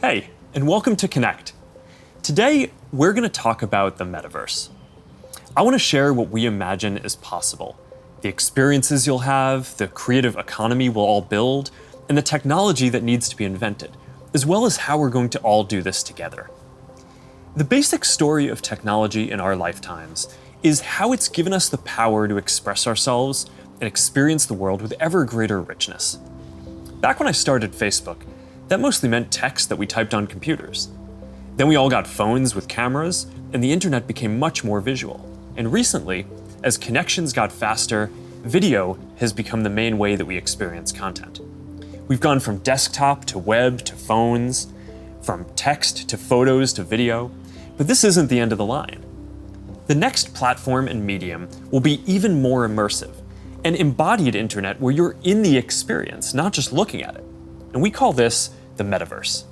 Hey, and welcome to Connect. Today, we're going to talk about the Metaverse. I want to share what we imagine is possible, the experiences you'll have, the creative economy we'll all build, and the technology that needs to be invented, as well as how we're going to all do this together. The basic story of technology in our lifetimes is how it's given us the power to express ourselves and experience the world with ever greater richness. Back when I started Facebook, that mostly meant text that we typed on computers. Then we all got phones with cameras, and the internet became much more visual. And recently, as connections got faster, video has become the main way that we experience content. We've gone from desktop to web to phones, from text to photos to video, but this isn't the end of the line. The next platform and medium will be even more immersive, an embodied internet where you're in the experience, not just looking at it. And we call this the Metaverse.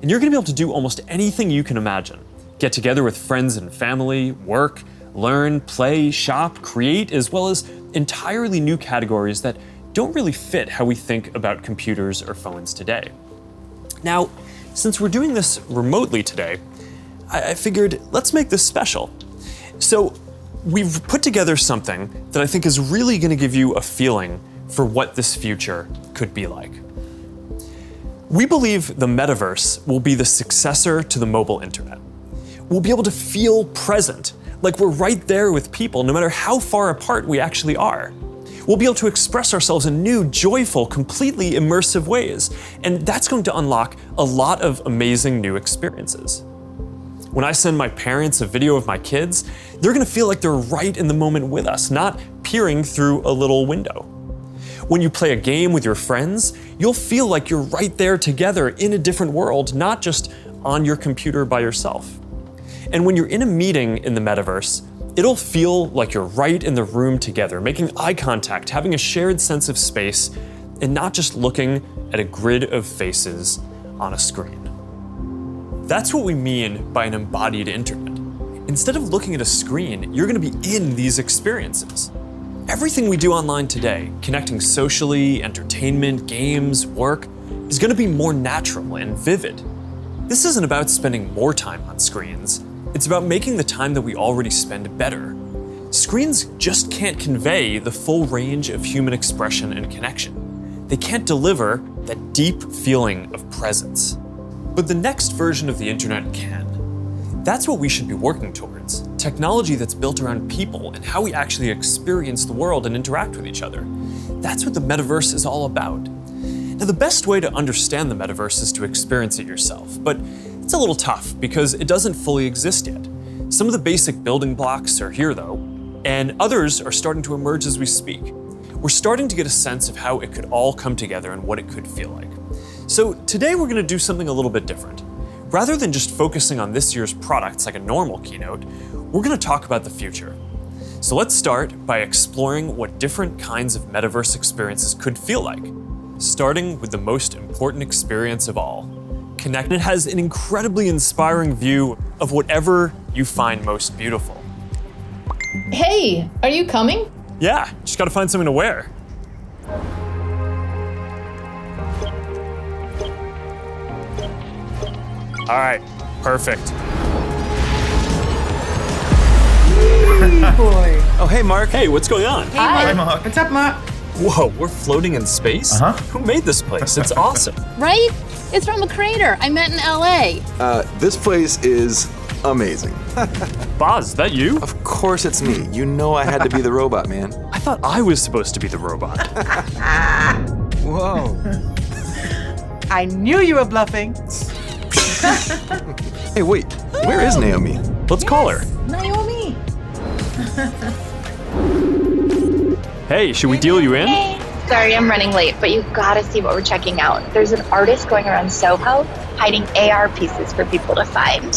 And you're going to be able to do almost anything you can imagine. Get together with friends and family, work, learn, play, shop, create, as well as entirely new categories that don't really fit how we think about computers or phones today. Now, since we're doing this remotely today, I figured let's make this special. So we've put together something that I think is really going to give you a feeling for what this future could be like. We believe the Metaverse will be the successor to the mobile internet. We'll be able to feel present, like we're right there with people, no matter how far apart we actually are. We'll be able to express ourselves in new, joyful, completely immersive ways, and that's going to unlock a lot of amazing new experiences. When I send my parents a video of my kids, they're gonna feel like they're right in the moment with us, not peering through a little window. When you play a game with your friends, you'll feel like you're right there together in a different world, not just on your computer by yourself. And when you're in a meeting in the Metaverse, it'll feel like you're right in the room together, making eye contact, having a shared sense of space, and not just looking at a grid of faces on a screen. That's what we mean by an embodied internet. Instead of looking at a screen, you're gonna be in these experiences. Everything we do online today, connecting socially, entertainment, games, work, is gonna be more natural and vivid. This isn't about spending more time on screens. It's about making the time that we already spend better. Screens just can't convey the full range of human expression and connection. They can't deliver that deep feeling of presence. But the next version of the internet can. That's what we should be working towards. Technology that's built around people and how we actually experience the world and interact with each other. That's what the Metaverse is all about. Now, the best way to understand the Metaverse is to experience it yourself, but it's a little tough because it doesn't fully exist yet. Some of the basic building blocks are here though, and others are starting to emerge as we speak. We're starting to get a sense of how it could all come together and what it could feel like. So today we're gonna do something a little bit different. Rather than just focusing on this year's products like a normal keynote, we're gonna talk about the future. So let's start by exploring what different kinds of Metaverse experiences could feel like, starting with the most important experience of all. Connect has an incredibly inspiring view of whatever you find most beautiful. Hey, are you coming? Yeah, just gotta find something to wear. All right, perfect. Boy. Oh, hey, Mark. Hey, what's going on? Hi. Mark. What's up, Mark? Whoa, we're floating in space? Uh-huh. Who made this place? It's awesome. Right? It's from a creator I met in LA. This place is amazing. Boz, is that you? Of course it's me. You know I had to be the robot, man. I thought I was supposed to be the robot. Whoa. I knew you were bluffing. Hey, wait. Where is Naomi? Let's call her. Naomi. Hey, should we deal you in? Hey, sorry I'm running late, but you've got to see what we're checking out. There's an artist going around Soho hiding AR pieces for people to find.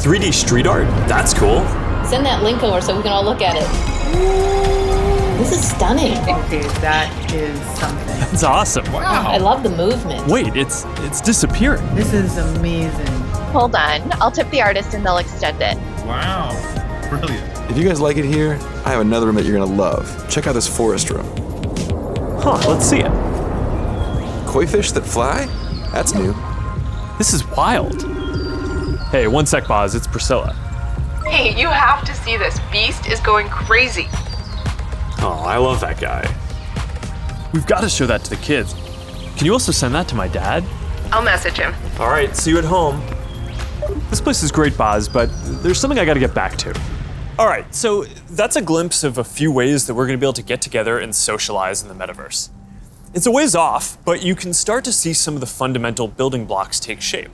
3D street art? That's cool. Send that link over so we can all look at it. This is stunning. Okay, that is something. That's awesome. I love the movement. Wait, it's disappearing. This is amazing. Hold on, I'll tip the artist and they'll extend it. Wow, brilliant. If you guys like it here, I have another room that you're gonna love. Check out this forest room. Huh, let's see it. Koi fish that fly? That's new. This is wild. Hey, one sec, Boz, it's Priscilla. Hey, you have to see this. Beast is going crazy. Oh, I love that guy. We've got to show that to the kids. Can you also send that to my dad? I'll message him. All right, see you at home. This place is great, Boz, but there's something I got to get back to. All right, so that's a glimpse of a few ways that we're going to be able to get together and socialize in the metaverse. It's a ways off, but you can start to see some of the fundamental building blocks take shape.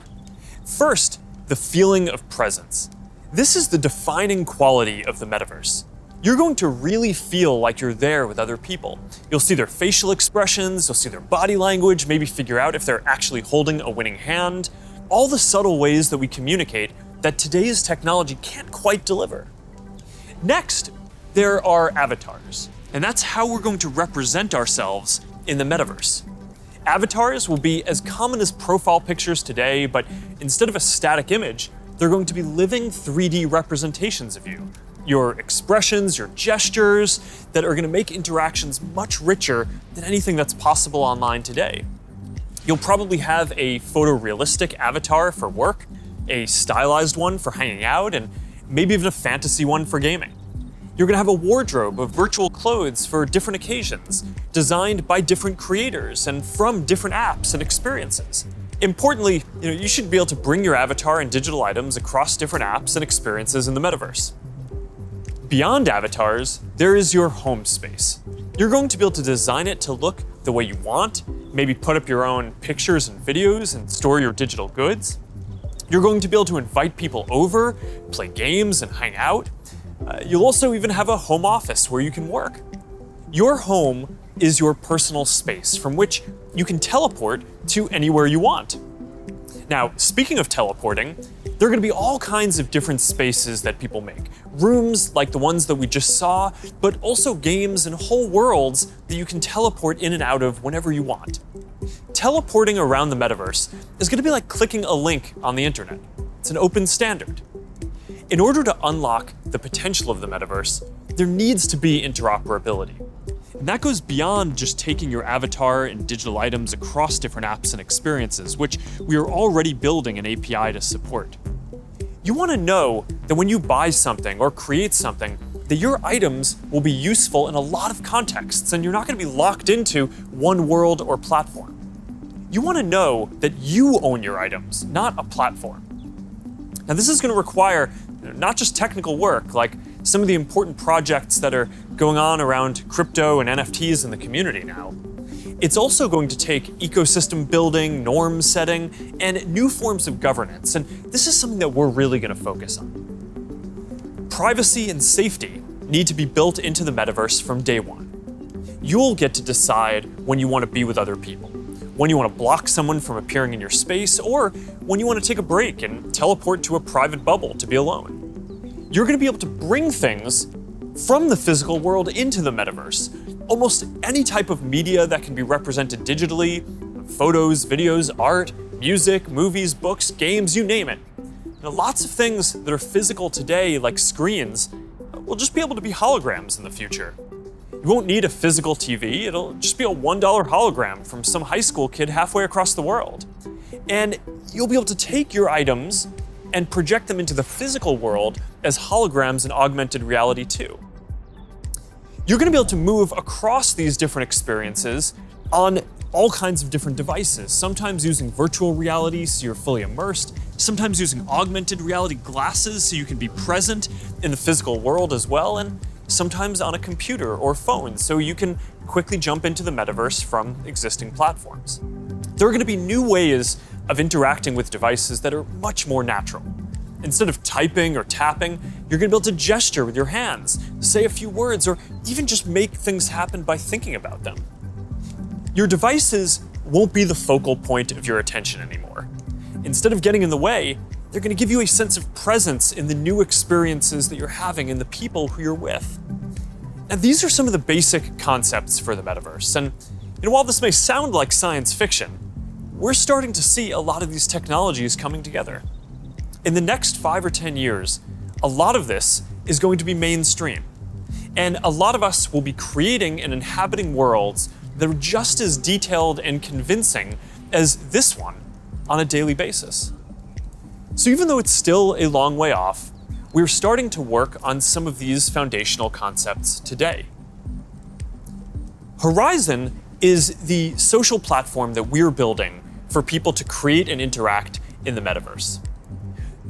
First, the feeling of presence. This is the defining quality of the metaverse. You're going to really feel like you're there with other people. You'll see their facial expressions, you'll see their body language, maybe figure out if they're actually holding a winning hand. All the subtle ways that we communicate that today's technology can't quite deliver. Next, there are avatars, and that's how we're going to represent ourselves in the metaverse. Avatars will be as common as profile pictures today, but instead of a static image, they're going to be living 3D representations of you. Your expressions, your gestures, that are going to make interactions much richer than anything that's possible online today. You'll probably have a photorealistic avatar for work, a stylized one for hanging out, and maybe even a fantasy one for gaming. You're going to have a wardrobe of virtual clothes for different occasions, designed by different creators and from different apps and experiences. Importantly, you should be able to bring your avatar and digital items across different apps and experiences in the metaverse. Beyond avatars, there is your home space. You're going to be able to design it to look the way you want, maybe put up your own pictures and videos and store your digital goods. You're going to be able to invite people over, play games and hang out. You'll also even have a home office where you can work. Your home is your personal space from which you can teleport to anywhere you want. Now, speaking of teleporting, there are going to be all kinds of different spaces that people make. Rooms like the ones that we just saw, but also games and whole worlds that you can teleport in and out of whenever you want. Teleporting around the metaverse is going to be like clicking a link on the internet. It's an open standard. In order to unlock the potential of the metaverse, there needs to be interoperability. And that goes beyond just taking your avatar and digital items across different apps and experiences, which we are already building an API to support. You want to know that when you buy something or create something, that your items will be useful in a lot of contexts and you're not going to be locked into one world or platform. You want to know that you own your items, not a platform. Now, this is going to require not just technical work, like some of the important projects that are going on around crypto and NFTs in the community now. It's also going to take ecosystem building, norm setting, and new forms of governance, and this is something that we're really going to focus on. Privacy and safety need to be built into the metaverse from day one. You'll get to decide when you want to be with other people, when you want to block someone from appearing in your space, or when you want to take a break and teleport to a private bubble to be alone. You're going to be able to bring things from the physical world into the metaverse. Almost any type of media that can be represented digitally, photos, videos, art, music, movies, books, games, you name it. Now, lots of things that are physical today, like screens, will just be able to be holograms in the future. You won't need a physical TV, it'll just be a $1 hologram from some high school kid halfway across the world. And you'll be able to take your items and project them into the physical world as holograms in augmented reality too. You're going to be able to move across these different experiences on all kinds of different devices, sometimes using virtual reality so you're fully immersed, sometimes using augmented reality glasses so you can be present in the physical world as well, and sometimes on a computer or phone so you can quickly jump into the metaverse from existing platforms. There are going to be new ways of interacting with devices that are much more natural. Instead of typing or tapping, you're going to be able to gesture with your hands, say a few words, or even just make things happen by thinking about them. Your devices won't be the focal point of your attention anymore. Instead of getting in the way, they're going to give you a sense of presence in the new experiences that you're having and the people who you're with. Now, these are some of the basic concepts for the metaverse. And while this may sound like science fiction, we're starting to see a lot of these technologies coming together. In the next 5 or 10 years, a lot of this is going to be mainstream. And a lot of us will be creating and inhabiting worlds that are just as detailed and convincing as this one on a daily basis. So even though it's still a long way off, we're starting to work on some of these foundational concepts today. Horizon is the social platform that we're building for people to create and interact in the metaverse.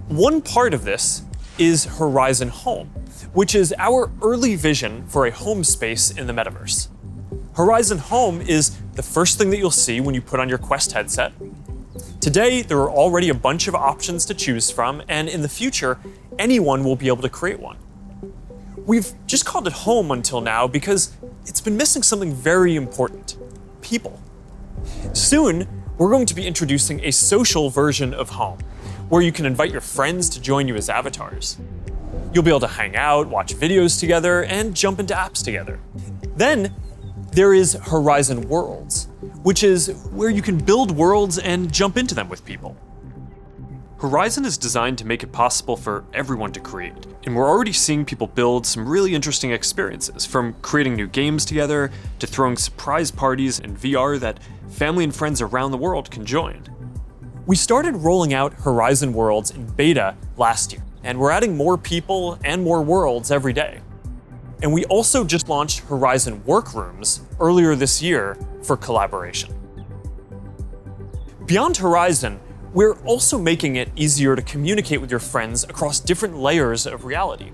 One part of this is Horizon Home, which is our early vision for a home space in the metaverse. Horizon Home is the first thing that you'll see when you put on your Quest headset. Today, there are already a bunch of options to choose from, and in the future, anyone will be able to create one. We've just called it Home until now because it's been missing something very important: people. Soon, we're going to be introducing a social version of Home, where you can invite your friends to join you as avatars. You'll be able to hang out, watch videos together, and jump into apps together. Then, there is Horizon Worlds, which is where you can build worlds and jump into them with people. Horizon is designed to make it possible for everyone to create, and we're already seeing people build some really interesting experiences, from creating new games together to throwing surprise parties in VR that family and friends around the world can join. We started rolling out Horizon Worlds in beta last year, and we're adding more people and more worlds every day. And we also just launched Horizon Workrooms earlier this year for collaboration. Beyond Horizon, we're also making it easier to communicate with your friends across different layers of reality.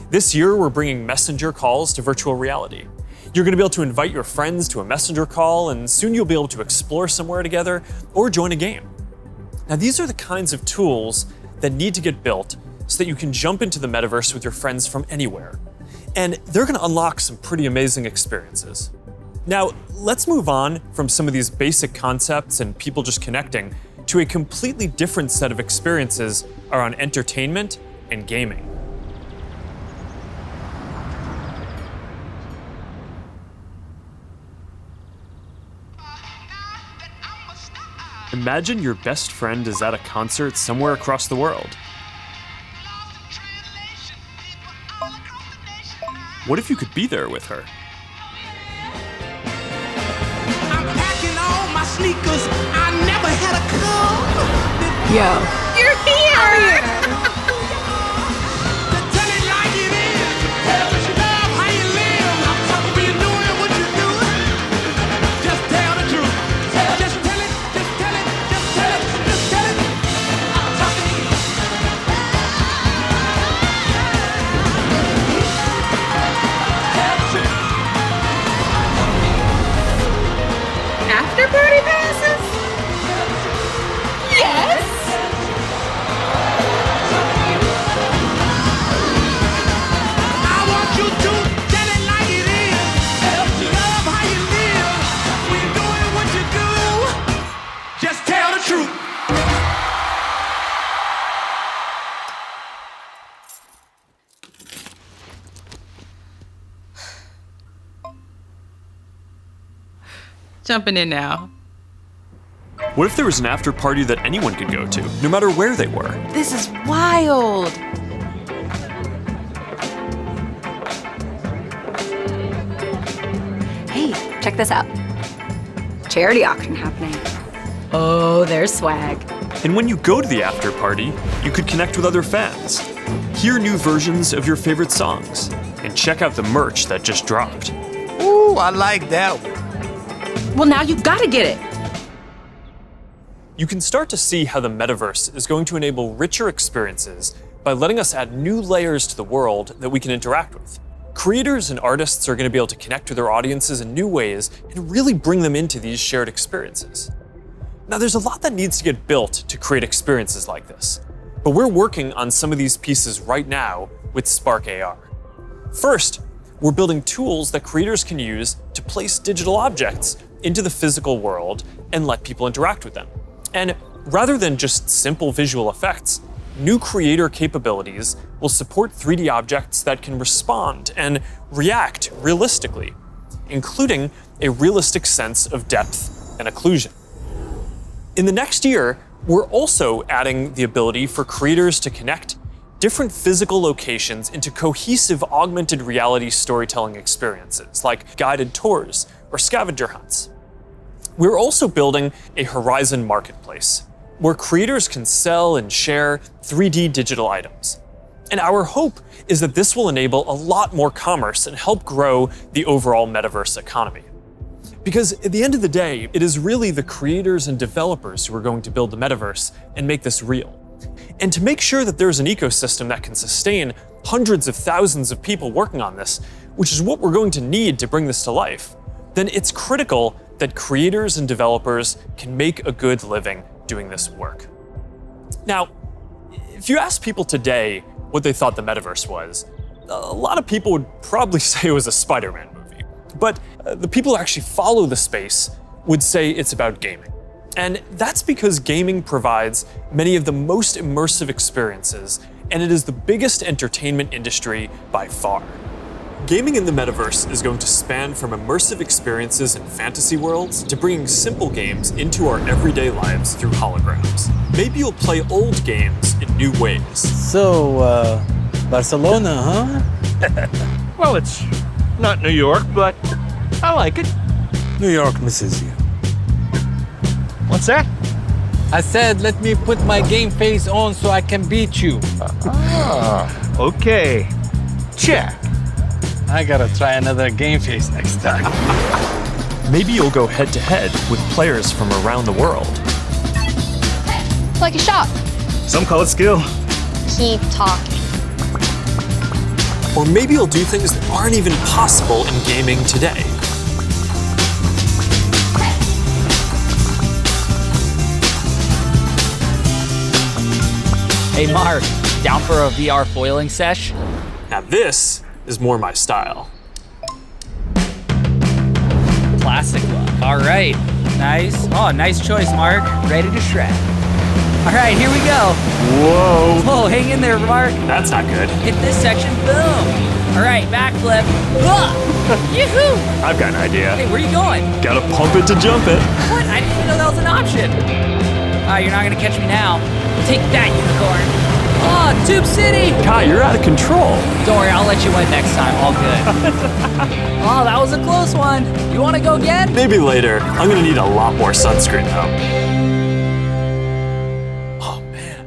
This year, we're bringing messenger calls to virtual reality. You're going to be able to invite your friends to a messenger call, and soon you'll be able to explore somewhere together or join a game. Now, these are the kinds of tools that need to get built so that you can jump into the metaverse with your friends from anywhere. And they're going to unlock some pretty amazing experiences. Now, let's move on from some of these basic concepts and people just connecting to a completely different set of experiences around entertainment and gaming. Imagine your best friend is at a concert somewhere across the world. What if you could be there with her? I'm packing all my sneakers. I never had a coat. Yo. You're here! Tell it like it is. Tell what you love, how you live. When you're doing what you do, just tell the truth. Just tell it, just tell it, just tell it, just tell it. I'm talking to you. After party passes? Yes! I want you to tell it like it is. Tell what you love, how you live. When you're doing what you do, just tell the truth. Jumping in now. What if there was an after party that anyone could go to, no matter where they were? This is wild. Hey, check this out. Charity auction happening. Oh, there's swag. And when you go to the after party, you could connect with other fans, hear new versions of your favorite songs, and check out the merch that just dropped. Ooh, I like that one. Well, now you gotta get it. You can start to see how the metaverse is going to enable richer experiences by letting us add new layers to the world that we can interact with. Creators and artists are going to be able to connect with their audiences in new ways and really bring them into these shared experiences. Now, there's a lot that needs to get built to create experiences like this, but we're working on some of these pieces right now with Spark AR. First, we're building tools that creators can use to place digital objects into the physical world and let people interact with them. And rather than just simple visual effects, new creator capabilities will support 3D objects that can respond and react realistically, including a realistic sense of depth and occlusion. In the next year, we're also adding the ability for creators to connect different physical locations into cohesive augmented reality storytelling experiences, like guided tours or scavenger hunts. We're also building a Horizon marketplace, where creators can sell and share 3D digital items. And our hope is that this will enable a lot more commerce and help grow the overall metaverse economy. Because at the end of the day, it is really the creators and developers who are going to build the metaverse and make this real. And to make sure that there's an ecosystem that can sustain hundreds of thousands of people working on this, which is what we're going to need to bring this to life, then it's critical that creators and developers can make a good living doing this work. Now, if you ask people today what they thought the metaverse was, a lot of people would probably say it was a Spider-Man movie. But the people who actually follow the space would say it's about gaming. And that's because gaming provides many of the most immersive experiences, and it is the biggest entertainment industry by far. Gaming in the metaverse is going to span from immersive experiences in fantasy worlds to bringing simple games into our everyday lives through holograms. Maybe you'll play old games in new ways. So, Barcelona, huh? Well, it's not New York, but I like it. New York misses you. What's that? I said, let me put my game face on so I can beat you. Okay. Check. I gotta try another game face next time. Maybe you'll go head-to-head with players from around the world. It's like a shop. Some call it skill. Keep talking. Or maybe you'll do things that aren't even possible in gaming today. Hey Mark, down for a VR foiling sesh? Now this is more my style. Classic look. All right, nice. Oh, nice choice, Mark. Ready to shred. All right, here we go. Whoa. Whoa, hang in there, Mark. That's not good. Hit this section, boom. All right, backflip. Yoo-hoo! I've got an idea. Hey, where are you going? Gotta pump it to jump it. What? I didn't even know that was an option. You're not gonna catch me now. Take that, unicorn. Oh, Tube City! Kai, you're out of control. Don't worry, I'll let you win next time. All good. Oh, that was a close one. You want to go again? Maybe later. I'm gonna need a lot more sunscreen though. Oh man.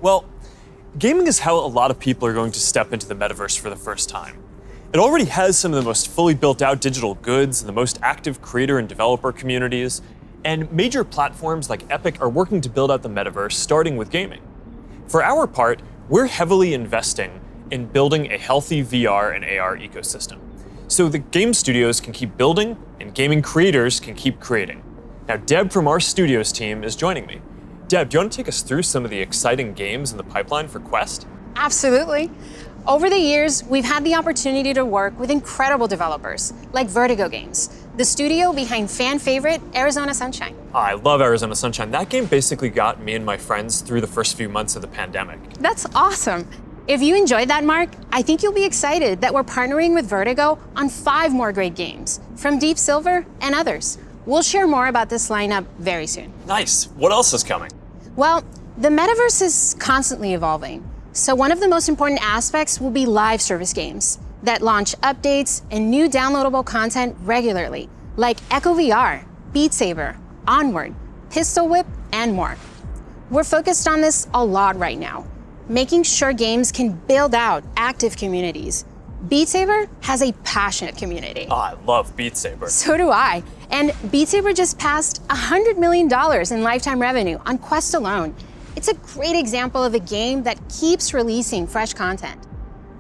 Well, gaming is how a lot of people are going to step into the metaverse for the first time. It already has some of the most fully built out digital goods and the most active creator and developer communities, and major platforms like Epic are working to build out the metaverse, starting with gaming. For our part, we're heavily investing in building a healthy VR and AR ecosystem, so the game studios can keep building and gaming creators can keep creating. Now, Deb from our studios team is joining me. Deb, do you want to take us through some of the exciting games in the pipeline for Quest? Absolutely. Over the years, we've had the opportunity to work with incredible developers like Vertigo Games, the studio behind fan favorite Arizona Sunshine. I love Arizona Sunshine. That game basically got me and my friends through the first few months of the pandemic. That's awesome. If you enjoyed that, Mark, I think you'll be excited that we're partnering with Vertigo on 5 more great games from Deep Silver and others. We'll share more about this lineup very soon. Nice. What else is coming? Well, the metaverse is constantly evolving. So one of the most important aspects will be live service games that launch updates and new downloadable content regularly, like Echo VR, Beat Saber, Onward, Pistol Whip, and more. We're focused on this a lot right now, making sure games can build out active communities. Beat Saber has a passionate community. Oh, I love Beat Saber. So do I. And Beat Saber just passed $100 million in lifetime revenue on Quest alone. It's a great example of a game that keeps releasing fresh content.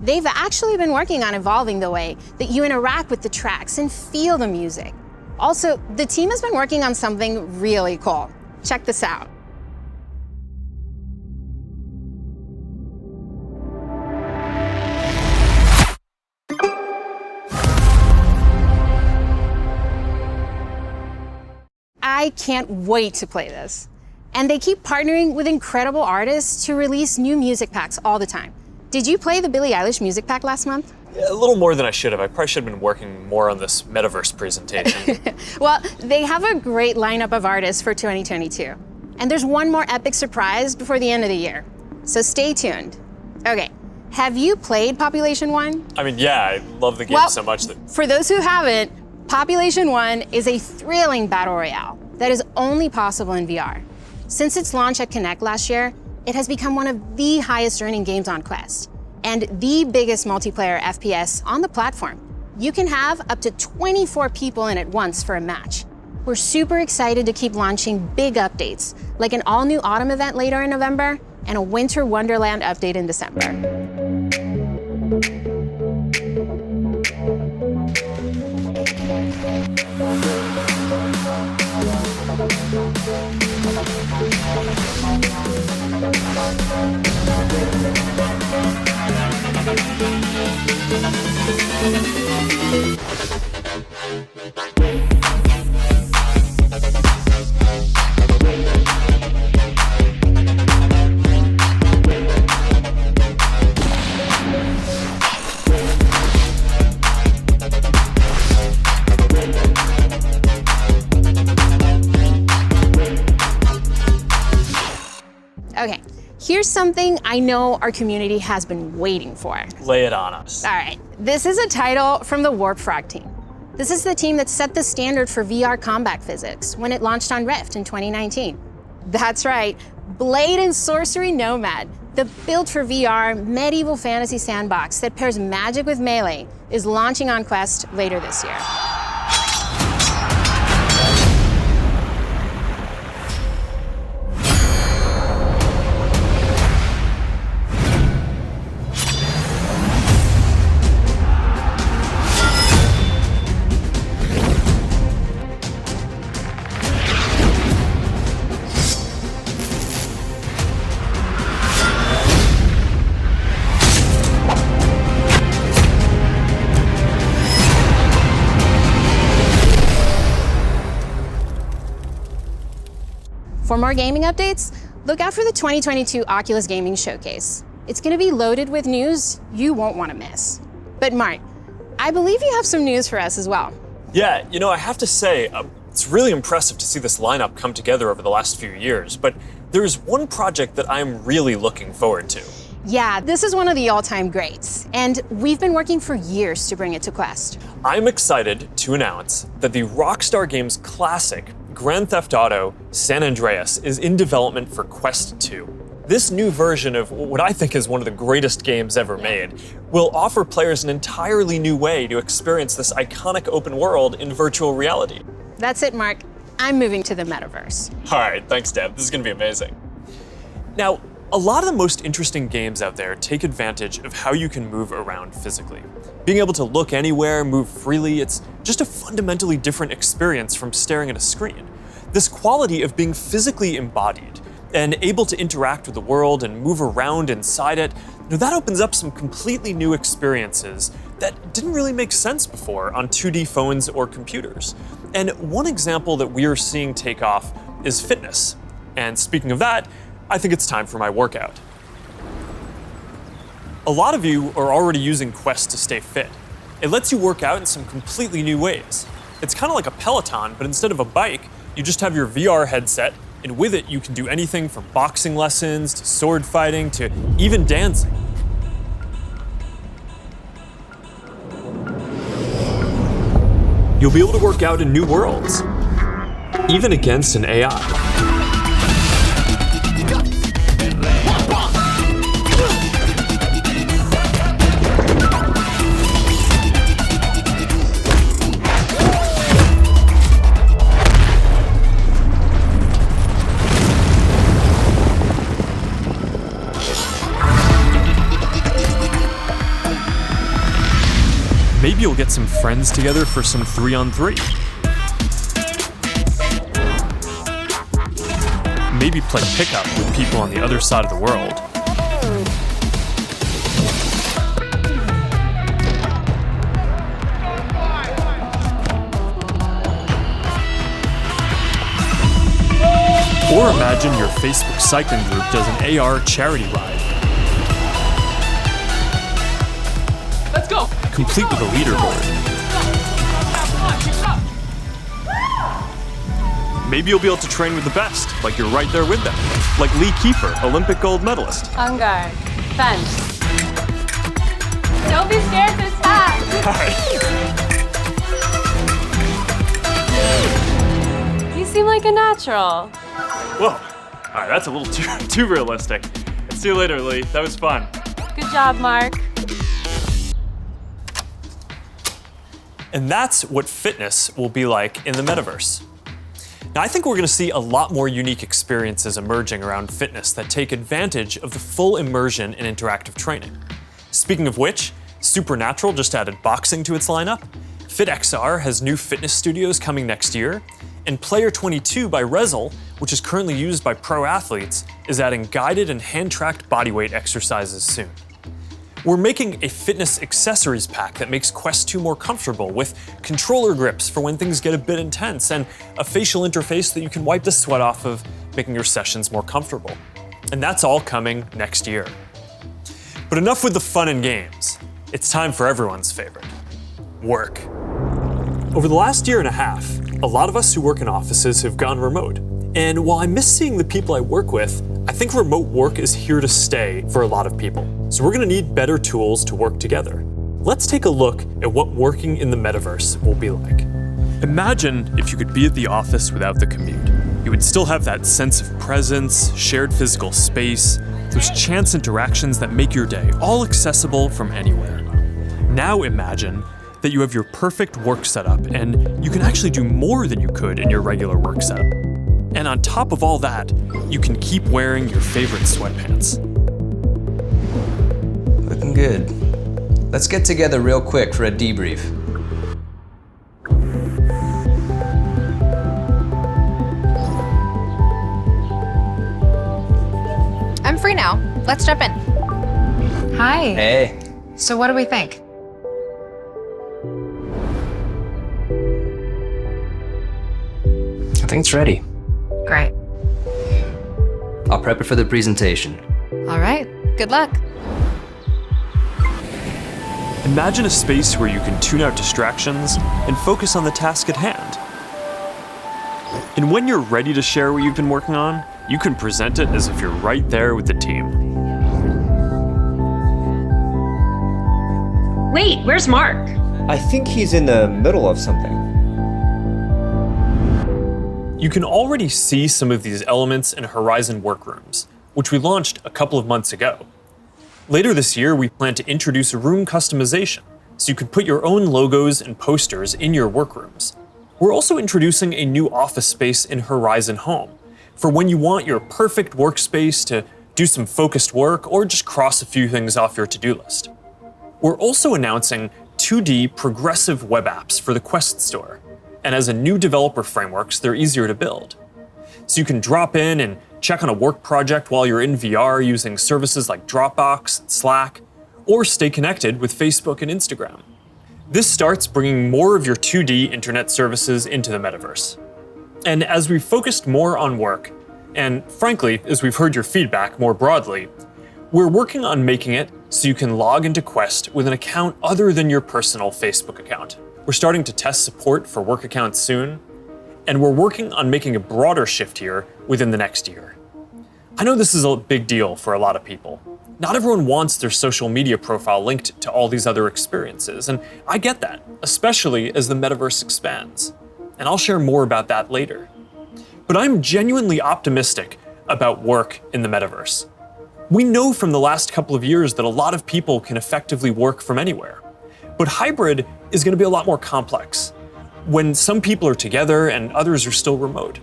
They've actually been working on evolving the way that you interact with the tracks and feel the music. Also, the team has been working on something really cool. Check this out. I can't wait to play this. And they keep partnering with incredible artists to release new music packs all the time. Did you play the Billie Eilish music pack last month? Yeah, a little more than I should have. I probably should have been working more on this Metaverse presentation. Well, they have a great lineup of artists for 2022. And there's one more epic surprise before the end of the year. So stay tuned. Okay, have you played Population 1? I mean, yeah, I love the game so much that... For those who haven't, Population 1 is a thrilling battle royale that is only possible in VR. Since its launch at Connect last year, it has become one of the highest earning games on Quest and the biggest multiplayer FPS on the platform. You can have up to 24 people in at once for a match. We're super excited to keep launching big updates, like an all-new autumn event later in November and a winter wonderland update in December. Okay, here's something I know our community has been waiting for. Lay it on us. All right, this is a title from the Warp Frog team. This is the team that set the standard for VR combat physics when it launched on Rift in 2019. That's right, Blade and Sorcery Nomad, the built for VR medieval fantasy sandbox that pairs magic with melee, is launching on Quest later this year. For more gaming updates, look out for the 2022 Oculus Gaming Showcase. It's going to be loaded with news you won't want to miss. But Mark, I believe you have some news for us as well. Yeah, you know, I have to say, it's really impressive to see this lineup come together over the last few years, but there's one project that I'm really looking forward to. Yeah, this is one of the all-time greats, and we've been working for years to bring it to Quest. I'm excited to announce that the Rockstar Games classic Grand Theft Auto San Andreas is in development for Quest 2. This new version of what I think is one of the greatest games ever made will offer players an entirely new way to experience this iconic open world in virtual reality. That's it, Mark. I'm moving to the Metaverse. All right, thanks, Deb. This is going to be amazing. Now, a lot of the most interesting games out there take advantage of how you can move around physically. Being able to look anywhere, move freely, it's just a fundamentally different experience from staring at a screen. This quality of being physically embodied and able to interact with the world and move around inside it, that opens up some completely new experiences that didn't really make sense before on 2D phones or computers. And one example that we are seeing take off is fitness. And speaking of that, I think it's time for my workout. A lot of you are already using Quest to stay fit. It lets you work out in some completely new ways. It's kind of like a Peloton, but instead of a bike, you just have your VR headset, and with it you can do anything from boxing lessons to sword fighting to even dancing. You'll be able to work out in new worlds, even against an AI. Maybe you'll get some friends together for some 3-on-3. Maybe play pickup with people on the other side of the world. Or imagine your Facebook cycling group does an AR charity ride. Let's go! Complete with a leaderboard. Maybe you'll be able to train with the best, like you're right there with them. Like Lee Kiefer, Olympic gold medalist. On guard. Fence. Don't be scared this time. Hi. You seem like a natural. Whoa, All right, that's a little too realistic. See you later, Lee. That was fun. Good job, Mark. And that's what fitness will be like in the metaverse. Now, I think we're going to see a lot more unique experiences emerging around fitness that take advantage of the full immersion in interactive training. Speaking of which, Supernatural just added boxing to its lineup, FitXR has new fitness studios coming next year, and Player 22 by Rezzil, which is currently used by pro athletes, is adding guided and hand-tracked bodyweight exercises soon. We're making a fitness accessories pack that makes Quest 2 more comfortable, with controller grips for when things get a bit intense, and a facial interface that you can wipe the sweat off of, making your sessions more comfortable. And that's all coming next year. But enough with the fun and games. It's time for everyone's favorite, work. Over the last year and a half, a lot of us who work in offices have gone remote. And while I miss seeing the people I work with, I think remote work is here to stay for a lot of people. So we're gonna need better tools to work together. Let's take a look at what working in the metaverse will be like. Imagine if you could be at the office without the commute. You would still have that sense of presence, shared physical space, those chance interactions that make your day all accessible from anywhere. Now imagine that you have your perfect work setup and you can actually do more than you could in your regular work setup. And on top of all that, you can keep wearing your favorite sweatpants. Looking good. Let's get together real quick for a debrief. I'm free now. Let's jump in. Hi. Hey. So what do we think? I think it's ready. Great. I'll prep it for the presentation. All right. Good luck. Imagine a space where you can tune out distractions and focus on the task at hand. And when you're ready to share what you've been working on, you can present it as if you're right there with the team. Wait, where's Mark? I think he's in the middle of something. You can already see some of these elements in Horizon Workrooms, which we launched a couple of months ago. Later this year, we plan to introduce room customization, so you can put your own logos and posters in your workrooms. We're also introducing a new office space in Horizon Home, for when you want your perfect workspace to do some focused work or just cross a few things off your to-do list. We're also announcing 2D progressive web apps for the Quest Store. And as a new developer frameworks, they're easier to build. So you can drop in and check on a work project while you're in VR using services like Dropbox and Slack, or stay connected with Facebook and Instagram. This starts bringing more of your 2D internet services into the metaverse. And as we've focused more on work, and frankly, as we've heard your feedback more broadly, we're working on making it so you can log into Quest with an account other than your personal Facebook account. We're starting to test support for work accounts soon, and we're working on making a broader shift here within the next year. I know this is a big deal for a lot of people. Not everyone wants their social media profile linked to all these other experiences, and I get that, especially as the metaverse expands. And I'll share more about that later. But I'm genuinely optimistic about work in the metaverse. We know from the last couple of years that a lot of people can effectively work from anywhere. But hybrid is going to be a lot more complex, when some people are together and others are still remote.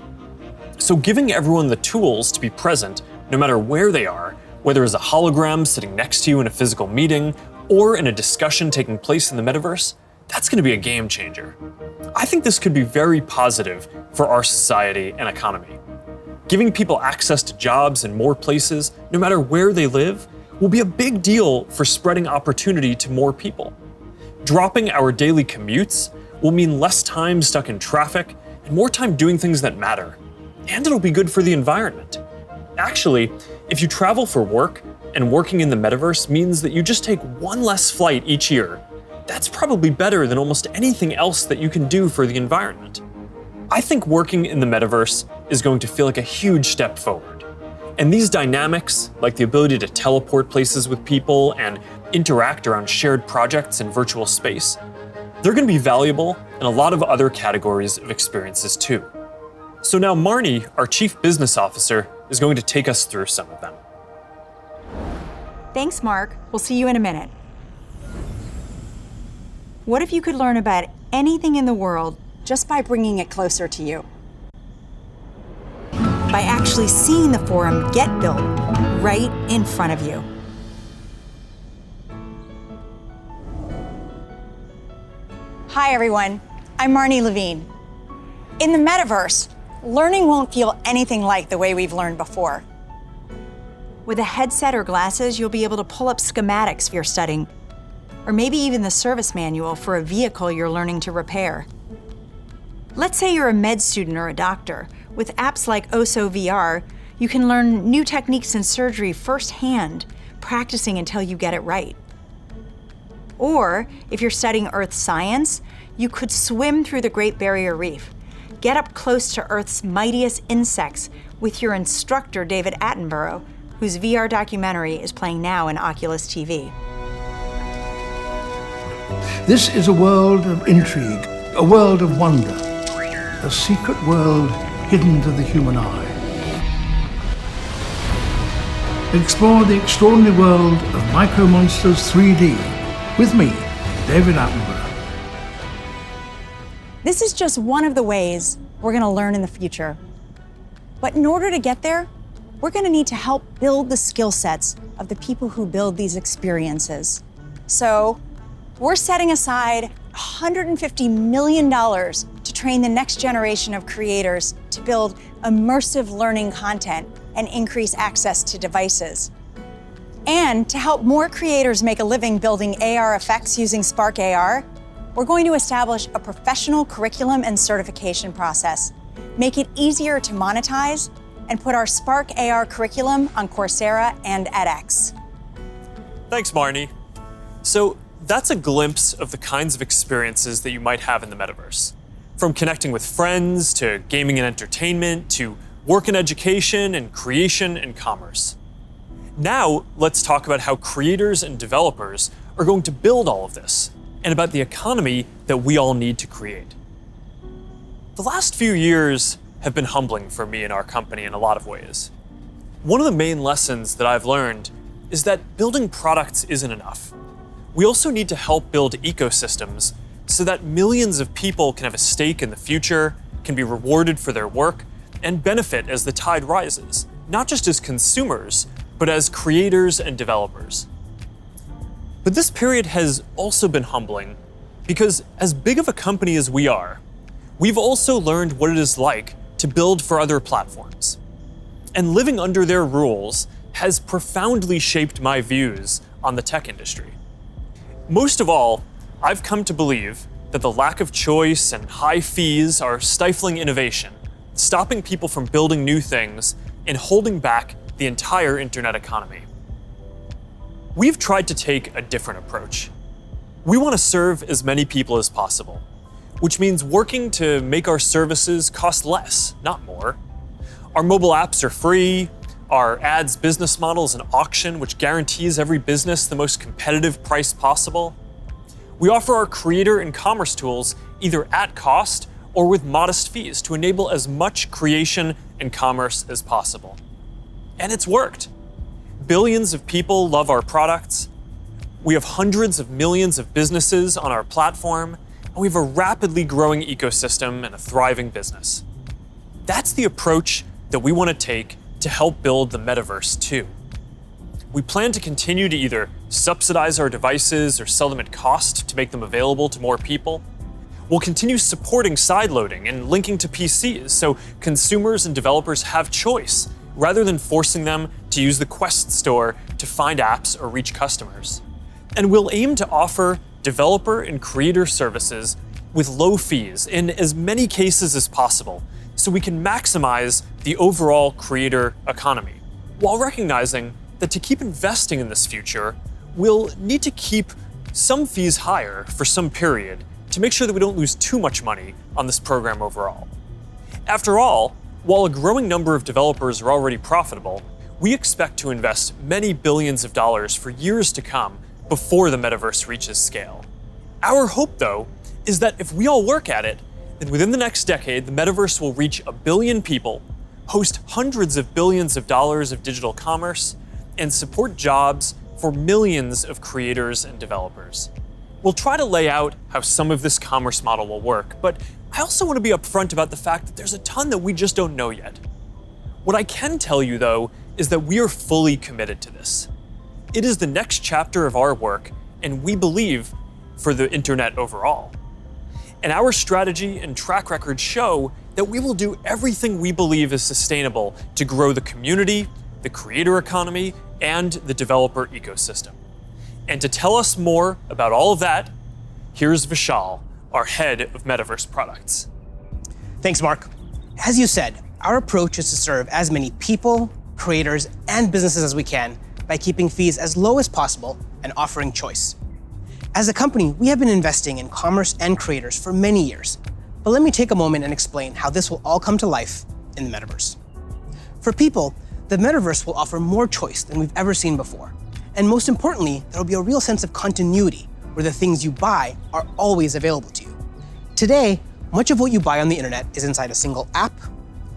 So giving everyone the tools to be present, no matter where they are, whether as a hologram sitting next to you in a physical meeting, or in a discussion taking place in the metaverse, that's going to be a game changer. I think this could be very positive for our society and economy. Giving people access to jobs in more places, no matter where they live, will be a big deal for spreading opportunity to more people. Dropping our daily commutes will mean less time stuck in traffic and more time doing things that matter. And it'll be good for the environment. Actually, if you travel for work and working in the metaverse means that you just take one less flight each year, that's probably better than almost anything else that you can do for the environment. I think working in the metaverse is going to feel like a huge step forward. And these dynamics, like the ability to teleport places with people and interact around shared projects in virtual space, they're going to be valuable in a lot of other categories of experiences too. So now Marnie, our Chief Business Officer, is going to take us through some of them. Thanks, Mark. We'll see you in a minute. What if you could learn about anything in the world just by bringing it closer to you? By actually seeing the forum get built right in front of you. Hi, everyone. I'm Marnie Levine. In the Metaverse, learning won't feel anything like the way we've learned before. With a headset or glasses, you'll be able to pull up schematics for your studying, or maybe even the service manual for a vehicle you're learning to repair. Let's say you're a med student or a doctor. With apps like OSO VR, you can learn new techniques in surgery firsthand, practicing until you get it right. Or, if you're studying Earth science, you could swim through the Great Barrier Reef, get up close to Earth's mightiest insects with your instructor, David Attenborough, whose VR documentary is playing now in Oculus TV. This is a world of intrigue, a world of wonder, a secret world hidden to the human eye. Explore the extraordinary world of Micro Monsters 3D with me, David Attenborough. This is just one of the ways we're going to learn in the future. But in order to get there, we're going to need to help build the skill sets of the people who build these experiences. So we're setting aside $150 million to train the next generation of creators to build immersive learning content and increase access to devices. And to help more creators make a living building AR effects using Spark AR, we're going to establish a professional curriculum and certification process, make it easier to monetize, and put our Spark AR curriculum on Coursera and edX. Thanks, Marnie. So that's a glimpse of the kinds of experiences that you might have in the metaverse. From connecting with friends, to gaming and entertainment, to work and education, and creation and commerce. Now, let's talk about how creators and developers are going to build all of this, and about the economy that we all need to create. The last few years have been humbling for me and our company in a lot of ways. One of the main lessons that I've learned is that building products isn't enough. We also need to help build ecosystems so that millions of people can have a stake in the future, can be rewarded for their work, and benefit as the tide rises, not just as consumers, but as creators and developers. But this period has also been humbling because as big of a company as we are, we've also learned what it is like to build for other platforms. And living under their rules has profoundly shaped my views on the tech industry. Most of all, I've come to believe that the lack of choice and high fees are stifling innovation, stopping people from building new things, and holding back the entire internet economy. We've tried to take a different approach. We want to serve as many people as possible, which means working to make our services cost less, not more. Our mobile apps are free. Our ads business model is an auction which guarantees every business the most competitive price possible. We offer our creator and commerce tools either at cost or with modest fees to enable as much creation and commerce as possible. And it's worked. Billions of people love our products. We have hundreds of millions of businesses on our platform, and we have a rapidly growing ecosystem and a thriving business. That's the approach that we want to take to help build the metaverse too. We plan to continue to either subsidize our devices or sell them at cost to make them available to more people. We'll continue supporting sideloading and linking to PCs so consumers and developers have choice rather than forcing them to use the Quest store to find apps or reach customers. And we'll aim to offer developer and creator services with low fees in as many cases as possible so we can maximize the overall creator economy, while recognizing that to keep investing in this future, we'll need to keep some fees higher for some period to make sure that we don't lose too much money on this program overall. After all, while a growing number of developers are already profitable, we expect to invest many billions of dollars for years to come before the metaverse reaches scale. Our hope, though, is that if we all work at it, And within the next decade, the metaverse will reach 1 billion people, host hundreds of billions of dollars of digital commerce, and support jobs for millions of creators and developers. We'll try to lay out how some of this commerce model will work, but I also want to be upfront about the fact that there's a ton that we just don't know yet. What I can tell you, though, is that we are fully committed to this. It is the next chapter of our work, and we believe for the internet overall. And our strategy and track record show that we will do everything we believe is sustainable to grow the community, the creator economy, and the developer ecosystem. And to tell us more about all of that, here's Vishal, our head of Metaverse products. Thanks, Mark. As you said, our approach is to serve as many people, creators, and businesses as we can by keeping fees as low as possible and offering choice. As a company, we have been investing in commerce and creators for many years. But let me take a moment and explain how this will all come to life in the metaverse. For people, the metaverse will offer more choice than we've ever seen before. And most importantly, there will be a real sense of continuity where the things you buy are always available to you. Today, much of what you buy on the internet is inside a single app,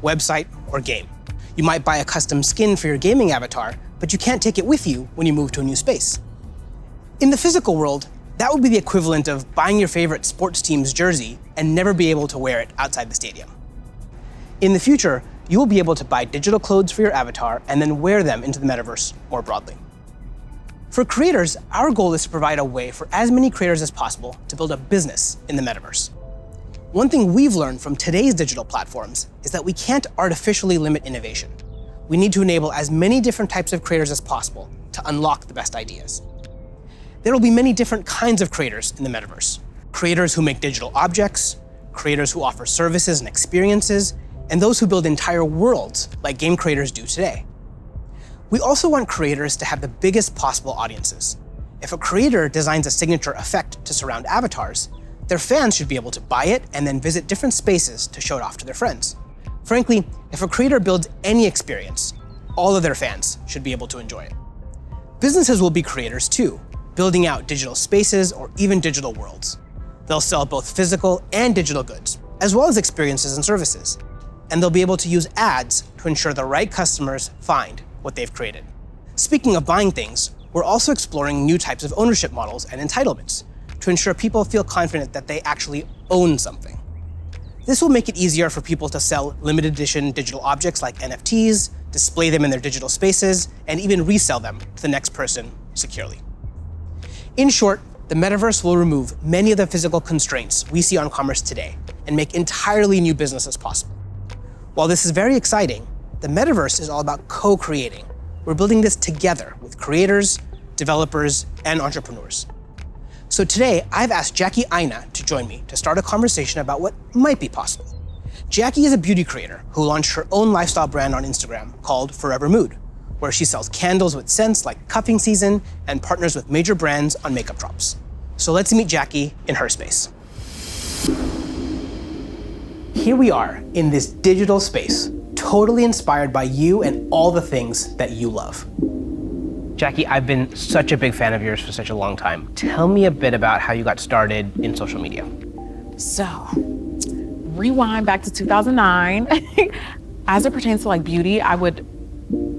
website, or game. You might buy a custom skin for your gaming avatar, but you can't take it with you when you move to a new space. In the physical world, that would be the equivalent of buying your favorite sports team's jersey and never be able to wear it outside the stadium. In the future, you will be able to buy digital clothes for your avatar and then wear them into the metaverse more broadly. For creators, our goal is to provide a way for as many creators as possible to build a business in the metaverse. One thing we've learned from today's digital platforms is that we can't artificially limit innovation. We need to enable as many different types of creators as possible to unlock the best ideas. There will be many different kinds of creators in the metaverse. Creators who make digital objects, creators who offer services and experiences, and those who build entire worlds like game creators do today. We also want creators to have the biggest possible audiences. If a creator designs a signature effect to surround avatars, their fans should be able to buy it and then visit different spaces to show it off to their friends. Frankly, if a creator builds any experience, all of their fans should be able to enjoy it. Businesses will be creators too, building out digital spaces or even digital worlds. They'll sell both physical and digital goods, as well as experiences and services. And they'll be able to use ads to ensure the right customers find what they've created. Speaking of buying things, we're also exploring new types of ownership models and entitlements to ensure people feel confident that they actually own something. This will make it easier for people to sell limited edition digital objects like NFTs, display them in their digital spaces, and even resell them to the next person securely. In short, the metaverse will remove many of the physical constraints we see on commerce today and make entirely new businesses possible. While this is very exciting, the metaverse is all about co-creating. We're building this together with creators, developers, and entrepreneurs. So today, I've asked Jackie Aina to join me to start a conversation about what might be possible. Jackie is a beauty creator who launched her own lifestyle brand on Instagram called Forever Mood, where she sells candles with scents like cuffing season and partners with major brands on makeup drops. So let's meet Jackie in her space. Here we are in this digital space, totally inspired by you and all the things that you love. Jackie, I've been such a big fan of yours for such a long time. Tell me a bit about how you got started in social media. So, rewind back to 2009. As it pertains to like beauty, I would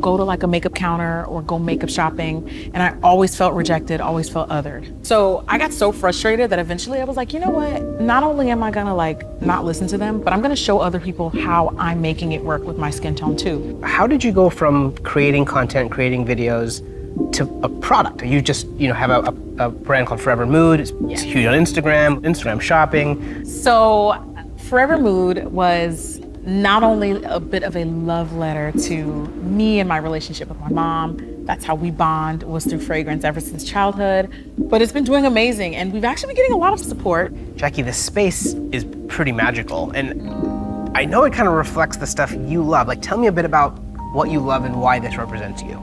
go to like a makeup counter or go makeup shopping, and I always felt rejected, always felt othered. So I got so frustrated that eventually I was like, you know what? Not only am I gonna like not listen to them, but I'm gonna show other people how I'm making it work with my skin tone too. How did you go from creating content, creating videos, to a product? You just, have a brand called Forever Mood. It's huge on Instagram shopping. So Forever Mood was not only a bit of a love letter to me and my relationship with my mom. That's how we bond, was through fragrance ever since childhood. But it's been doing amazing, and we've actually been getting a lot of support. Jackie, this space is pretty magical, and I know it kind of reflects the stuff you love. Like, tell me a bit about what you love and why this represents you.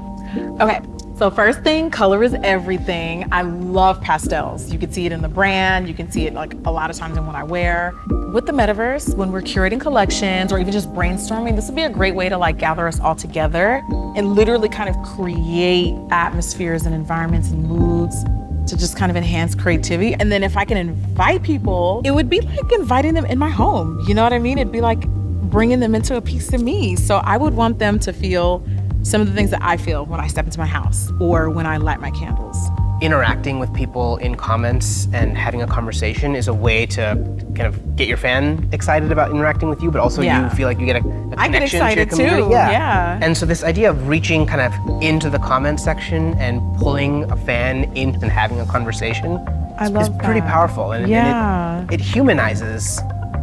Okay. So first thing, color is everything. I love pastels. You can see it in the brand. You can see it like a lot of times in what I wear. With the metaverse, when we're curating collections or even just brainstorming, this would be a great way to like gather us all together and literally kind of create atmospheres and environments and moods to just kind of enhance creativity. And then if I can invite people, it would be like inviting them in my home. You know what I mean? It'd be like bringing them into a piece of me. So I would want them to feel some of the things that I feel when I step into my house or when I light my candles. Interacting with people in comments and having a conversation is a way to kind of get your fan excited about interacting with you, but also you feel like you get a connection to your community. Too. Yeah. And so this idea of reaching kind of into the comment section and pulling a fan in and having a conversation is pretty powerful. And, and it humanizes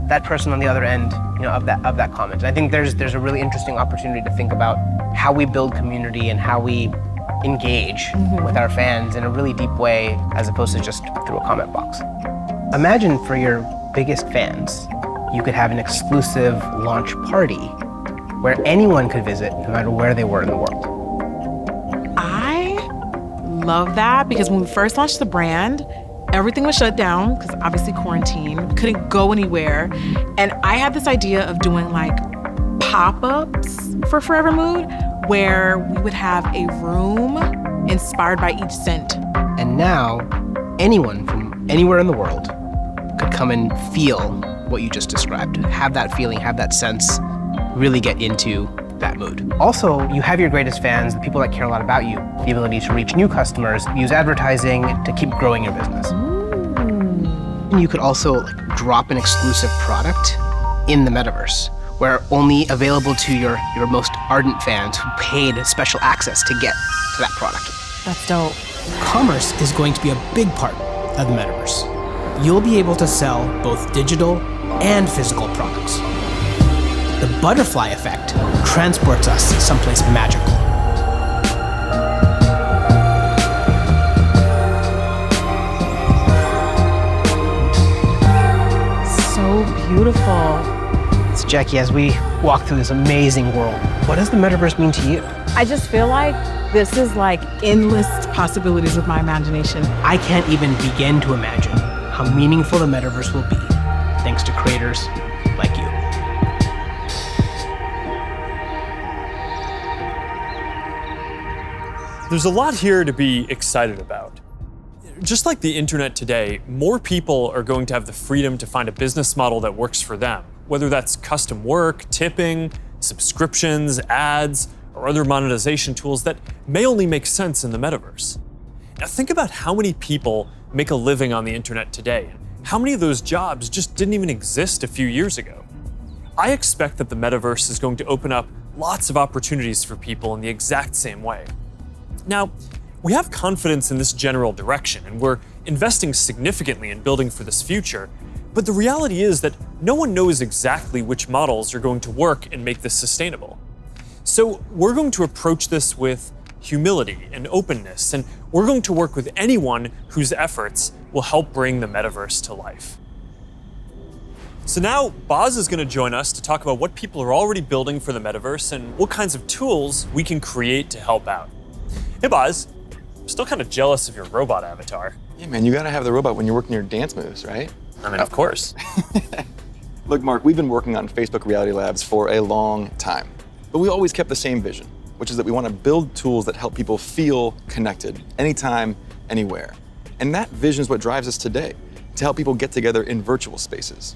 that person on the other end, of that comment. And I think there's a really interesting opportunity to think about how we build community and how we engage with our fans in a really deep way as opposed to just through a comment box. Imagine for your biggest fans, you could have an exclusive launch party where anyone could visit no matter where they were in the world. I love that because when we first launched the brand, everything was shut down because obviously quarantine, we couldn't go anywhere. And I had this idea of doing like pop-ups for Forever Mood where we would have a room inspired by each scent. And now, anyone from anywhere in the world could come and feel what you just described, have that feeling, have that sense, really get into that mood. Also, you have your greatest fans, the people that care a lot about you, the ability to reach new customers, use advertising to keep growing your business. And you could also drop an exclusive product in the metaverse, where only available to your most ardent fans who paid special access to get to that product. That's dope. Commerce is going to be a big part of the metaverse. You'll be able to sell both digital and physical products. The butterfly effect transports us someplace magical. So beautiful. So Jackie, as we walk through this amazing world, what does the metaverse mean to you? I just feel like this is like endless possibilities with my imagination. I can't even begin to imagine how meaningful the metaverse will be thanks to creators like you. There's a lot here to be excited about. Just like the internet today, more people are going to have the freedom to find a business model that works for them, whether that's custom work, tipping, subscriptions, ads, or other monetization tools that may only make sense in the metaverse. Now think about how many people make a living on the internet today, and how many of those jobs just didn't even exist a few years ago. I expect that the metaverse is going to open up lots of opportunities for people in the exact same way. Now, we have confidence in this general direction, and we're investing significantly in building for this future, but the reality is that no one knows exactly which models are going to work and make this sustainable. So we're going to approach this with humility and openness, and we're going to work with anyone whose efforts will help bring the metaverse to life. So now, Boz is going to join us to talk about what people are already building for the metaverse and what kinds of tools we can create to help out. Hey Boz, I'm still kind of jealous of your robot avatar. Yeah man, you gotta have the robot when you're working your dance moves, right? I mean, of course. Look Mark, we've been working on Facebook Reality Labs for a long time, but we always kept the same vision, which is that we want to build tools that help people feel connected anytime, anywhere. And that vision is what drives us today, to help people get together in virtual spaces.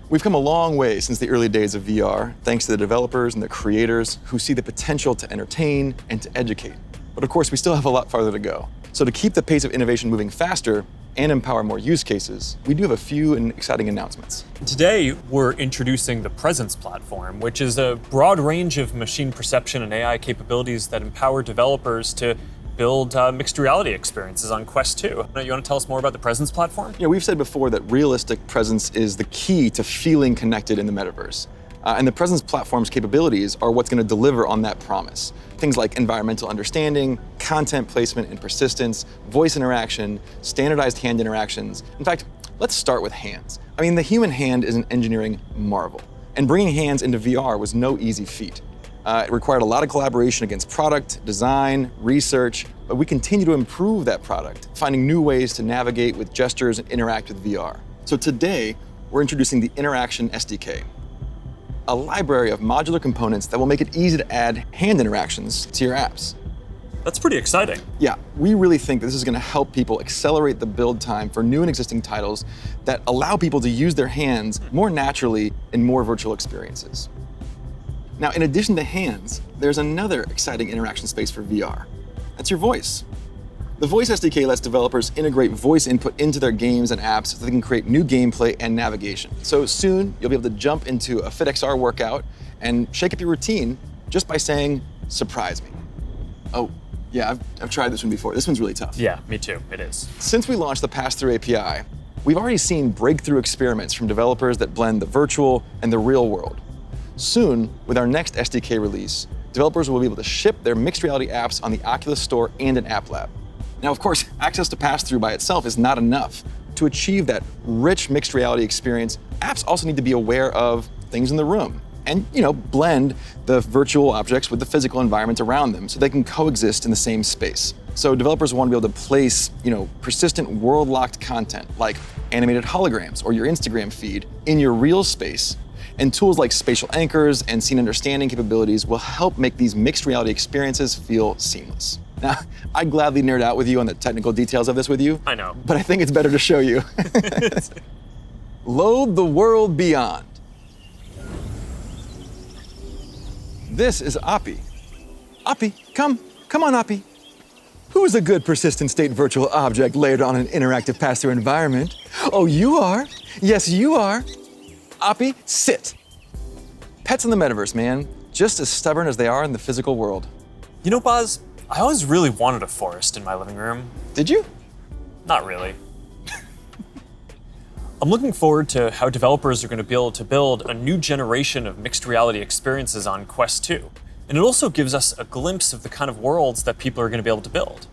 We've come a long way since the early days of VR, thanks to the developers and the creators who see the potential to entertain and to educate. But of course, we still have a lot farther to go. So to keep the pace of innovation moving faster and empower more use cases, we do have a few exciting announcements. Today, we're introducing the Presence platform, which is a broad range of machine perception and AI capabilities that empower developers to build mixed reality experiences on Quest 2. You want to tell us more about the Presence platform? Yeah, we've said before that realistic presence is the key to feeling connected in the metaverse. And the Presence platform's capabilities are what's going to deliver on that promise. Things like environmental understanding, content placement and persistence, voice interaction, standardized hand interactions. In fact, let's start with hands. I mean, the human hand is an engineering marvel. And bringing hands into VR was no easy feat. It required a lot of collaboration against product, design, research, but we continue to improve that product, finding new ways to navigate with gestures and interact with VR. So today, we're introducing the Interaction SDK, a library of modular components that will make it easy to add hand interactions to your apps. That's pretty exciting. Yeah, we really think this is going to help people accelerate the build time for new and existing titles that allow people to use their hands more naturally in more virtual experiences. Now, in addition to hands, there's another exciting interaction space for VR. That's your voice. The Voice SDK lets developers integrate voice input into their games and apps so they can create new gameplay and navigation. So soon, you'll be able to jump into a FitXR workout and shake up your routine just by saying, "Surprise me." Oh, yeah, I've tried this one before. This one's really tough. Yeah, me too, it is. Since we launched the Pass-Through API, we've already seen breakthrough experiments from developers that blend the virtual and the real world. Soon, with our next SDK release, developers will be able to ship their mixed reality apps on the Oculus Store and an App Lab. Now, of course, access to Pass-Through by itself is not enough. To achieve that rich mixed reality experience, apps also need to be aware of things in the room and, blend the virtual objects with the physical environment around them so they can coexist in the same space. So developers want to be able to place, persistent world-locked content like animated holograms or your Instagram feed in your real space. And tools like spatial anchors and scene understanding capabilities will help make these mixed reality experiences feel seamless. Now, I'd gladly nerd out with you on the technical details of this with you. I know. But I think it's better to show you. Load the world beyond. This is Oppie. Oppie, come on, Oppie. Who's a good persistent state virtual object layered on an interactive pass-through environment? Oh, you are. Yes, you are. Oppie, sit. Pets in the metaverse, man. Just as stubborn as they are in the physical world. Boz, I always really wanted a forest in my living room. Did you? Not really. I'm looking forward to how developers are going to be able to build a new generation of mixed reality experiences on Quest 2. And it also gives us a glimpse of the kind of worlds that people are going to be able to build.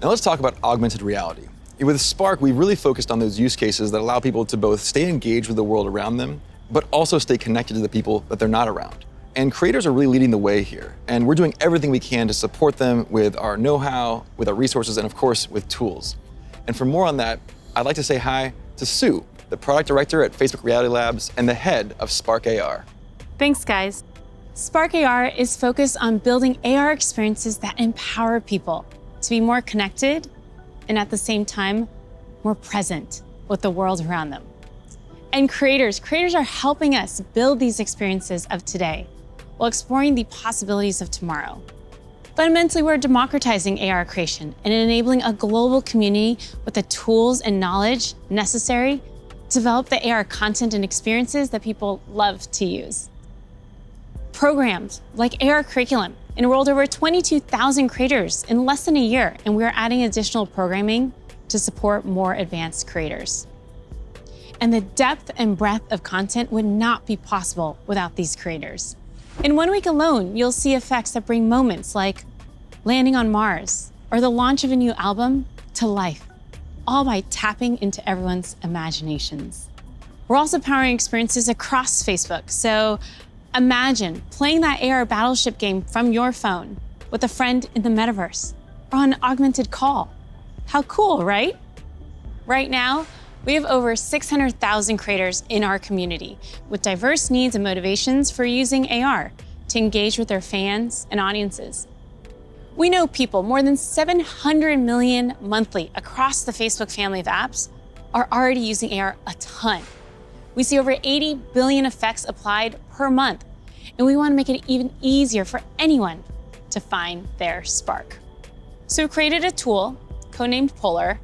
Now let's talk about augmented reality. With Spark, we really focused on those use cases that allow people to both stay engaged with the world around them, but also stay connected to the people that they're not around. And creators are really leading the way here. And we're doing everything we can to support them with our know-how, with our resources, and of course, with tools. And for more on that, I'd like to say hi to Sue, the product director at Facebook Reality Labs and the head of Spark AR. Thanks, guys. Spark AR is focused on building AR experiences that empower people to be more connected and at the same time, more present with the world around them. And creators are helping us build these experiences of today while exploring the possibilities of tomorrow. Fundamentally, we're democratizing AR creation and enabling a global community with the tools and knowledge necessary to develop the AR content and experiences that people love to use. Programs like AR Curriculum enrolled over 22,000 creators in less than a year, and we're adding additional programming to support more advanced creators. And the depth and breadth of content would not be possible without these creators. In 1 week alone, you'll see effects that bring moments like landing on Mars or the launch of a new album to life, all by tapping into everyone's imaginations. We're also powering experiences across Facebook. So imagine playing that AR battleship game from your phone with a friend in the metaverse or on an augmented call. How cool, right? Right now, we have over 600,000 creators in our community with diverse needs and motivations for using AR to engage with their fans and audiences. We know people, more than 700 million monthly across the Facebook family of apps, are already using AR a ton. We see over 80 billion effects applied per month, and we want to make it even easier for anyone to find their spark. So we created a tool, codenamed Polar,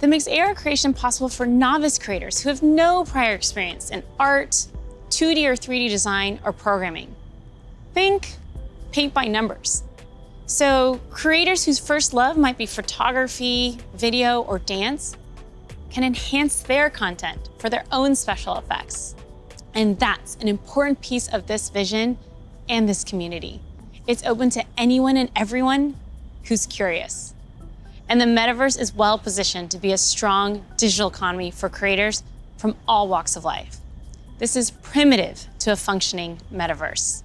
that makes AR creation possible for novice creators who have no prior experience in art, 2D or 3D design, or programming. Think paint by numbers. So creators whose first love might be photography, video, or dance can enhance their content for their own special effects. And that's an important piece of this vision and this community. It's open to anyone and everyone who's curious. And the metaverse is well positioned to be a strong digital economy for creators from all walks of life. This is primitive to a functioning metaverse.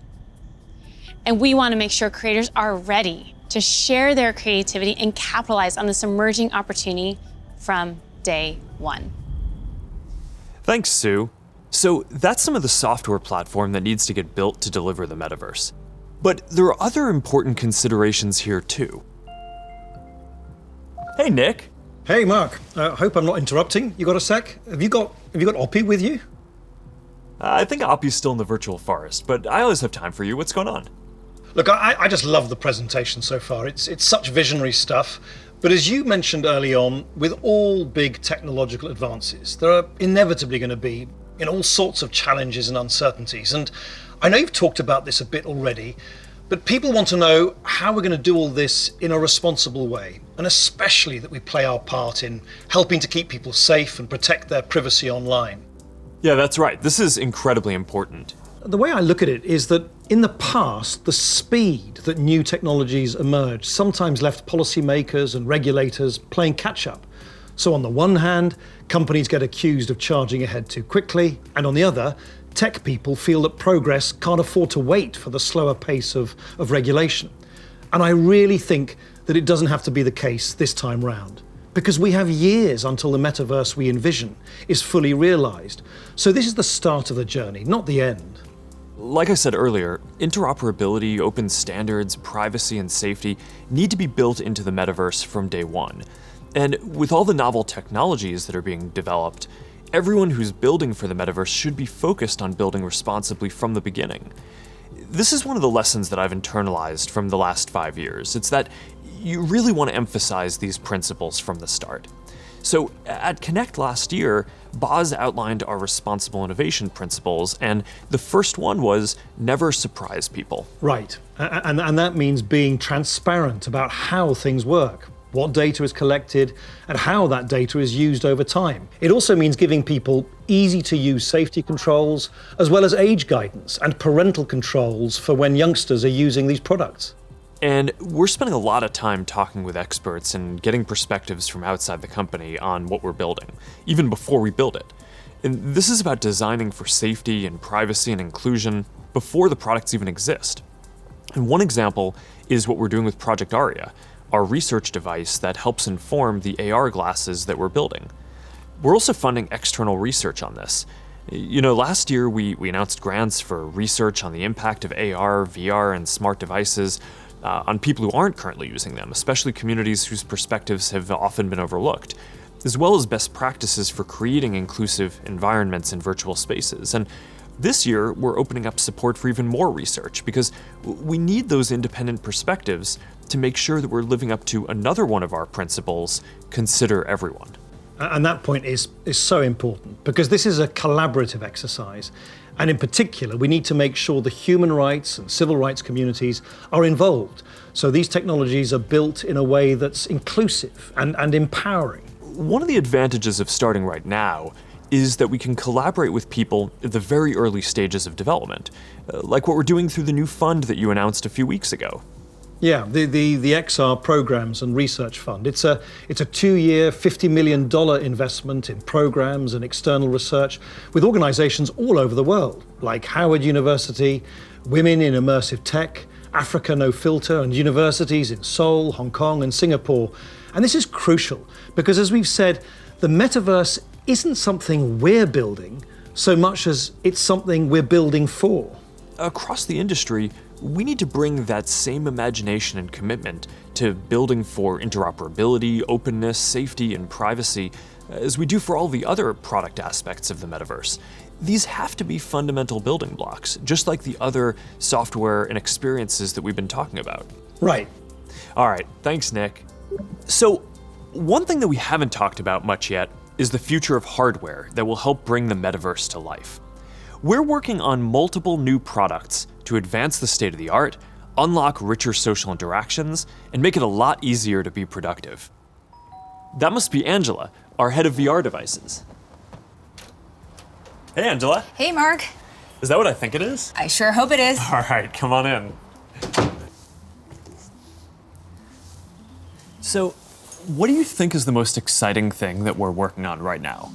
And we want to make sure creators are ready to share their creativity and capitalize on this emerging opportunity from day one. Thanks, Sue. So that's some of the software platform that needs to get built to deliver the metaverse. But there are other important considerations here too. Hey, Nick. Hey, Mark. Hope I'm not interrupting. You got a sec? Have you got Oppie with you? I think Oppie's still in the virtual forest, but I always have time for you. What's going on? Look, I just love the presentation so far. It's such visionary stuff. But as you mentioned early on, with all big technological advances, there are inevitably going to be all sorts of challenges and uncertainties. And I know you've talked about this a bit already, but people want to know how we're going to do all this in a responsible way, and especially that we play our part in helping to keep people safe and protect their privacy online. Yeah, that's right. This is incredibly important. The way I look at it is that in the past, the speed that new technologies emerged sometimes left policymakers and regulators playing catch up. So on the one hand, companies get accused of charging ahead too quickly, and on the other, tech people feel that progress can't afford to wait for the slower pace of regulation. And I really think that it doesn't have to be the case this time round, because we have years until the metaverse we envision is fully realized. So this is the start of the journey, not the end. Like I said earlier, interoperability, open standards, privacy, and safety need to be built into the metaverse from day one. And with all the novel technologies that are being developed, everyone who's building for the metaverse should be focused on building responsibly from the beginning. This is one of the lessons that I've internalized from the last 5 years. It's that you really want to emphasize these principles from the start. So at Connect last year, Boz outlined our responsible innovation principles, and the first one was never surprise people. Right, and that means being transparent about how things work, what data is collected, and how that data is used over time. It also means giving people easy-to-use safety controls, as well as age guidance and parental controls for when youngsters are using these products. And we're spending a lot of time talking with experts and getting perspectives from outside the company on what we're building, even before we build it. And this is about designing for safety and privacy and inclusion before the products even exist. And one example is what we're doing with Project Aria, our research device that helps inform the AR glasses that we're building. We're also funding external research on this. You know, last year we announced grants for research on the impact of AR, VR, and smart devices on people who aren't currently using them, especially communities whose perspectives have often been overlooked, as well as best practices for creating inclusive environments in virtual spaces. And this year, we're opening up support for even more research because we need those independent perspectives to make sure that we're living up to another one of our principles, consider everyone. And that point is so important because this is a collaborative exercise. And in particular, we need to make sure the human rights and civil rights communities are involved. So these technologies are built in a way that's inclusive and empowering. One of the advantages of starting right now is that we can collaborate with people at the very early stages of development, like what we're doing through the new fund that you announced a few weeks ago. Yeah, the XR Programs and Research Fund. It's a 2-year, $50 million investment in programs and external research with organizations all over the world, like Howard University, Women in Immersive Tech, Africa No Filter, and universities in Seoul, Hong Kong, and Singapore. And this is crucial because, as we've said, the metaverse isn't something we're building so much as it's something we're building for. Across the industry, we need to bring that same imagination and commitment to building for interoperability, openness, safety, and privacy as we do for all the other product aspects of the metaverse. These have to be fundamental building blocks, just like the other software and experiences that we've been talking about. Right. All right, thanks, Nick. So, one thing that we haven't talked about much yet is the future of hardware that will help bring the metaverse to life. We're working on multiple new products to advance the state of the art, unlock richer social interactions, and make it a lot easier to be productive. That must be Angela, our head of VR devices. Hey, Angela. Hey, Mark. Is that what I think it is? I sure hope it is. All right, come on in. So, what do you think is the most exciting thing that we're working on right now?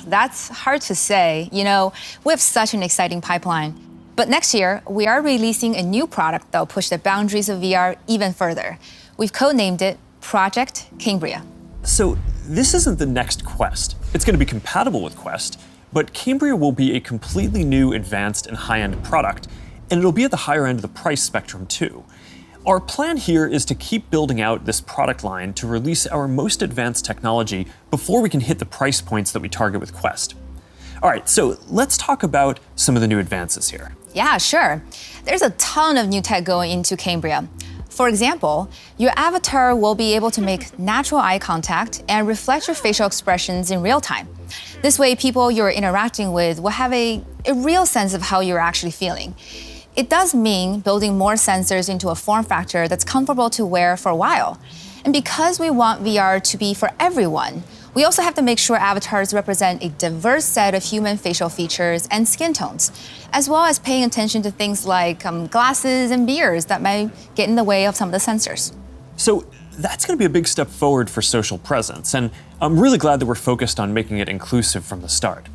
That's hard to say. You know, we have such an exciting pipeline. But next year, we are releasing a new product that will push the boundaries of VR even further. We've codenamed it Project Cambria. So this isn't the next Quest. It's going to be compatible with Quest, but Cambria will be a completely new, advanced, and high-end product, and it'll be at the higher end of the price spectrum too. Our plan here is to keep building out this product line to release our most advanced technology before we can hit the price points that we target with Quest. All right, so let's talk about some of the new advances here. Yeah, sure. There's a ton of new tech going into Cambria. For example, your avatar will be able to make natural eye contact and reflect your facial expressions in real time. This way, people you're interacting with will have a real sense of how you're actually feeling. It does mean building more sensors into a form factor that's comfortable to wear for a while. And because we want VR to be for everyone, we also have to make sure avatars represent a diverse set of human facial features and skin tones, as well as paying attention to things like glasses and beards that might get in the way of some of the sensors. So that's going to be a big step forward for social presence, and I'm really glad that we're focused on making it inclusive from the start.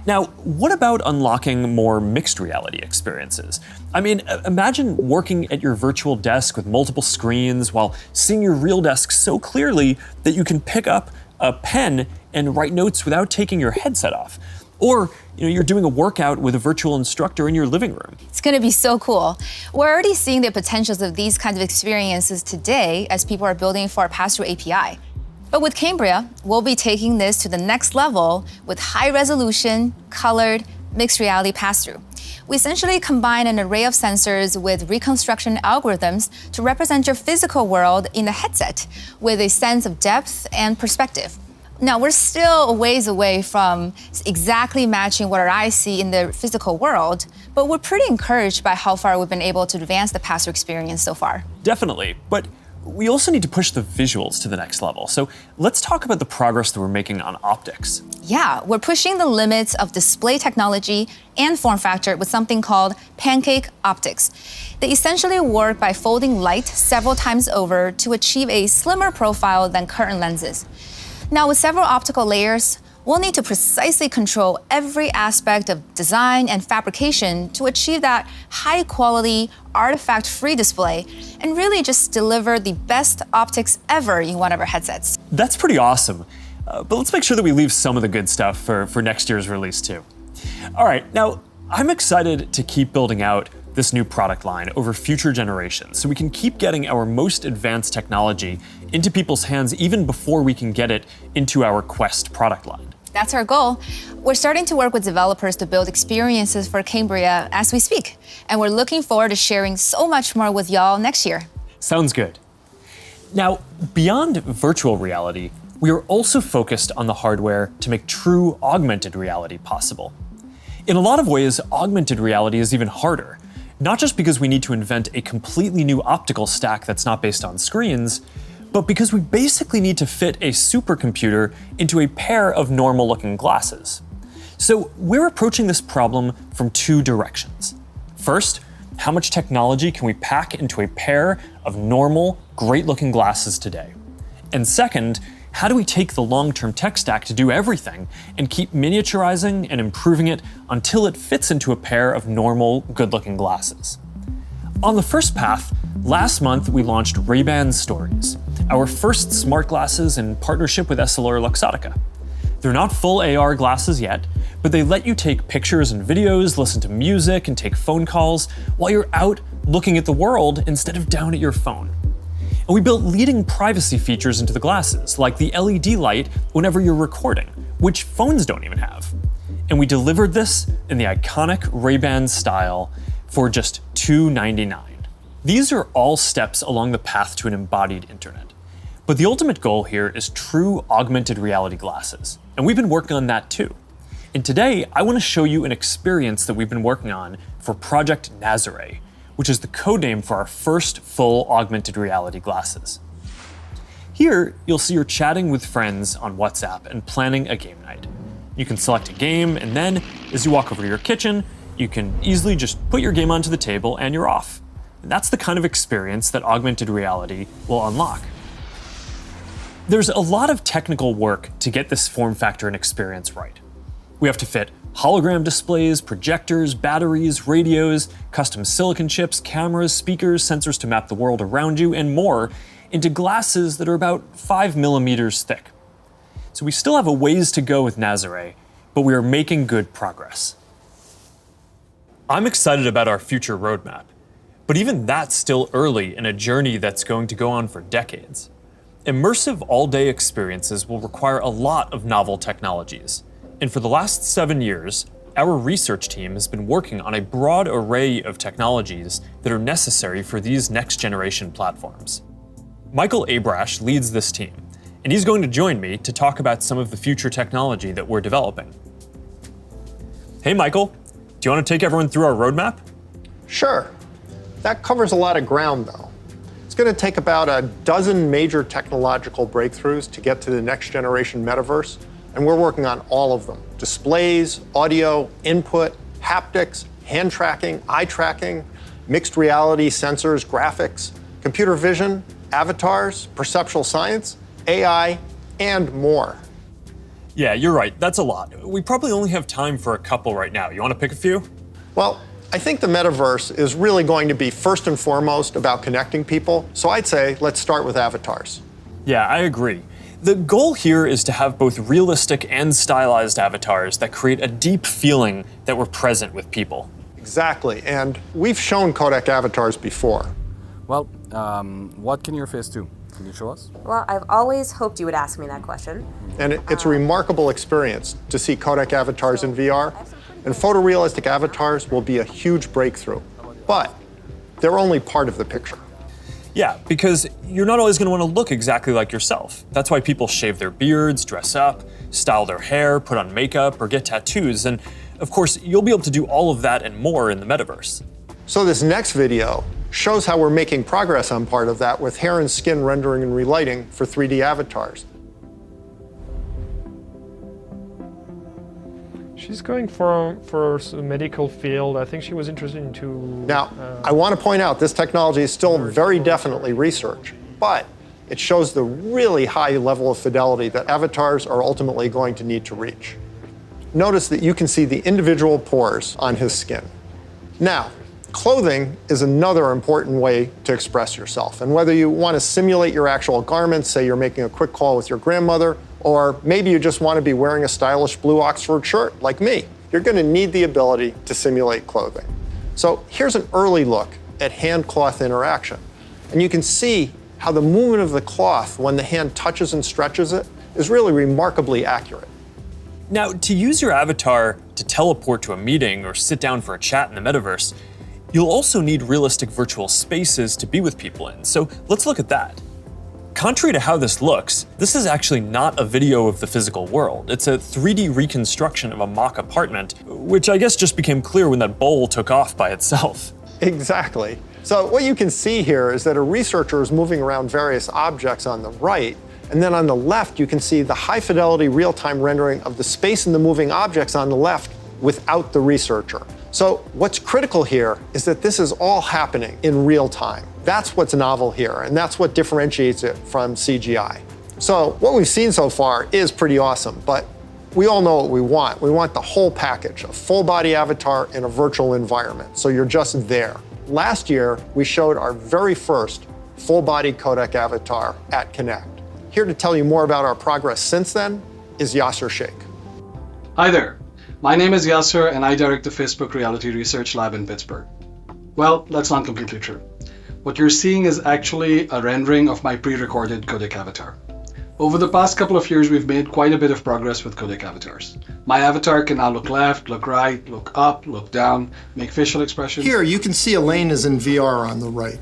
Now, what about unlocking more mixed reality experiences? I mean, imagine working at your virtual desk with multiple screens while seeing your real desk so clearly that you can pick up a pen and write notes without taking your headset off. Or you're doing a workout with a virtual instructor in your living room. It's going to be so cool. We're already seeing the potentials of these kinds of experiences today as people are building for our pass-through API. But with Cambria, we'll be taking this to the next level with high-resolution, colored, mixed reality pass-through. We essentially combine an array of sensors with reconstruction algorithms to represent your physical world in the headset with a sense of depth and perspective. Now, we're still a ways away from exactly matching what our eyes see in the physical world, but we're pretty encouraged by how far we've been able to advance the pass-through experience so far. Definitely, but we also need to push the visuals to the next level. So let's talk about the progress that we're making on optics. Yeah, we're pushing the limits of display technology and form factor with something called pancake optics. They essentially work by folding light several times over to achieve a slimmer profile than current lenses. Now, with several optical layers, we'll need to precisely control every aspect of design and fabrication to achieve that high-quality, artifact-free display and really just deliver the best optics ever in one of our headsets. That's pretty awesome. But let's make sure that we leave some of the good stuff for next year's release too. All right, now I'm excited to keep building out this new product line over future generations so we can keep getting our most advanced technology into people's hands even before we can get it into our Quest product line. That's our goal. We're starting to work with developers to build experiences for Cambria as we speak, and we're looking forward to sharing so much more with y'all next year. Sounds good. Now, beyond virtual reality, we are also focused on the hardware to make true augmented reality possible. In a lot of ways, augmented reality is even harder, not just because we need to invent a completely new optical stack that's not based on screens, but because we basically need to fit a supercomputer into a pair of normal-looking glasses. So we're approaching this problem from two directions. First, how much technology can we pack into a pair of normal, great-looking glasses today? And second, how do we take the long-term tech stack to do everything and keep miniaturizing and improving it until it fits into a pair of normal, good-looking glasses? On the first path, last month we launched Ray-Ban Stories, our first smart glasses in partnership with EssilorLuxottica. They're not full AR glasses yet, but they let you take pictures and videos, listen to music, and take phone calls while you're out looking at the world instead of down at your phone. And we built leading privacy features into the glasses, like the LED light whenever you're recording, which phones don't even have. And we delivered this in the iconic Ray-Ban style for just $299. These are all steps along the path to an embodied internet. But the ultimate goal here is true augmented reality glasses, and we've been working on that too. And today, I want to show you an experience that we've been working on for Project Nazare, which is the codename for our first full augmented reality glasses. Here, you'll see you're chatting with friends on WhatsApp and planning a game night. You can select a game, and then, as you walk over to your kitchen, you can easily just put your game onto the table and you're off. And that's the kind of experience that augmented reality will unlock. There's a lot of technical work to get this form factor and experience right. We have to fit hologram displays, projectors, batteries, radios, custom silicon chips, cameras, speakers, sensors to map the world around you, and more into glasses that are about 5 millimeters thick. So we still have a ways to go with Nazare, but we are making good progress. I'm excited about our future roadmap, But even that's still early in a journey that's going to go on for decades. Immersive all-day experiences will require a lot of novel technologies. And for the last 7 years, our research team has been working on a broad array of technologies that are necessary for these next-generation platforms. Michael Abrash leads this team, and he's going to join me to talk about some of the future technology that we're developing. Hey Michael, do you want to take everyone through our roadmap? Sure. That covers a lot of ground, though. It's going to take about a dozen major technological breakthroughs to get to the next generation metaverse, and we're working on all of them. Displays, audio, input, haptics, hand tracking, eye tracking, mixed reality sensors, graphics, computer vision, avatars, perceptual science, AI, and more. Yeah, you're right, that's a lot. We probably only have time for a couple right now. You want to pick a few? Well, I think the metaverse is really going to be first and foremost about connecting people, so I'd say let's start with avatars. Yeah, I agree. The goal here is to have both realistic and stylized avatars that create a deep feeling that we're present with people. Exactly, and we've shown codec avatars before. Well, what can your face do? Can you show us? Well, I've always hoped you would ask me that question. And it's a remarkable experience to see codec avatars in VR, and photorealistic avatars will be a huge breakthrough. But they're only part of the picture. Yeah, because you're not always going to want to look exactly like yourself. That's why people shave their beards, dress up, style their hair, put on makeup, or get tattoos. And of course, you'll be able to do all of that and more in the metaverse. So this next video shows how we're making progress on part of that with hair and skin rendering and relighting for 3D avatars. She's going for a medical field. I think she was interested into... Now, I want to point out this technology is still very definitely research, but it shows the really high level of fidelity that avatars are ultimately going to need to reach. Notice that you can see the individual pores on his skin. Now, clothing is another important way to express yourself. And whether you want to simulate your actual garments, say you're making a quick call with your grandmother, or maybe you just want to be wearing a stylish blue Oxford shirt like me, you're going to need the ability to simulate clothing. So here's an early look at hand-cloth interaction. And you can see how the movement of the cloth when the hand touches and stretches it is really remarkably accurate. Now, to use your avatar to teleport to a meeting or sit down for a chat in the metaverse, you'll also need realistic virtual spaces to be with people in, so let's look at that. Contrary to how this looks, this is actually not a video of the physical world. It's a 3D reconstruction of a mock apartment, which I guess just became clear when that bowl took off by itself. Exactly. So what you can see here is that a researcher is moving around various objects on the right, and then on the left you can see the high-fidelity real-time rendering of the space in the moving objects on the left without the researcher. So what's critical here is that this is all happening in real time. That's what's novel here, and that's what differentiates it from CGI. So what we've seen so far is pretty awesome, but we all know what we want. We want the whole package, a full body avatar in a virtual environment, so you're just there. Last year, we showed our very first full body codec avatar at Connect. Here to tell you more about our progress since then is Yasser Sheikh. Hi there. My name is Yasser, and I direct the Facebook Reality Research Lab in Pittsburgh. Well, that's not completely true. What you're seeing is actually a rendering of my pre-recorded codec avatar. Over the past couple of years, we've made quite a bit of progress with codec avatars. My avatar can now look left, look right, look up, look down, make facial expressions. Here, you can see Elaine is in VR on the right.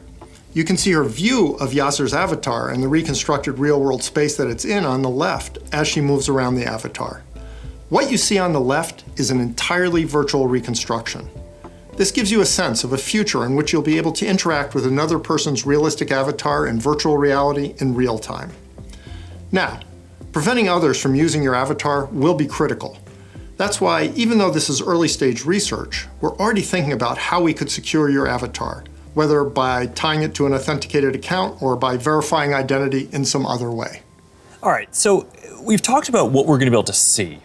You can see her view of Yasser's avatar and the reconstructed real-world space that it's in on the left as she moves around the avatar. What you see on the left is an entirely virtual reconstruction. This gives you a sense of a future in which you'll be able to interact with another person's realistic avatar in virtual reality in real time. Now, preventing others from using your avatar will be critical. That's why, even though this is early stage research, we're already thinking about how we could secure your avatar, whether by tying it to an authenticated account or by verifying identity in some other way. All right, so we've talked about what we're going to be able to see,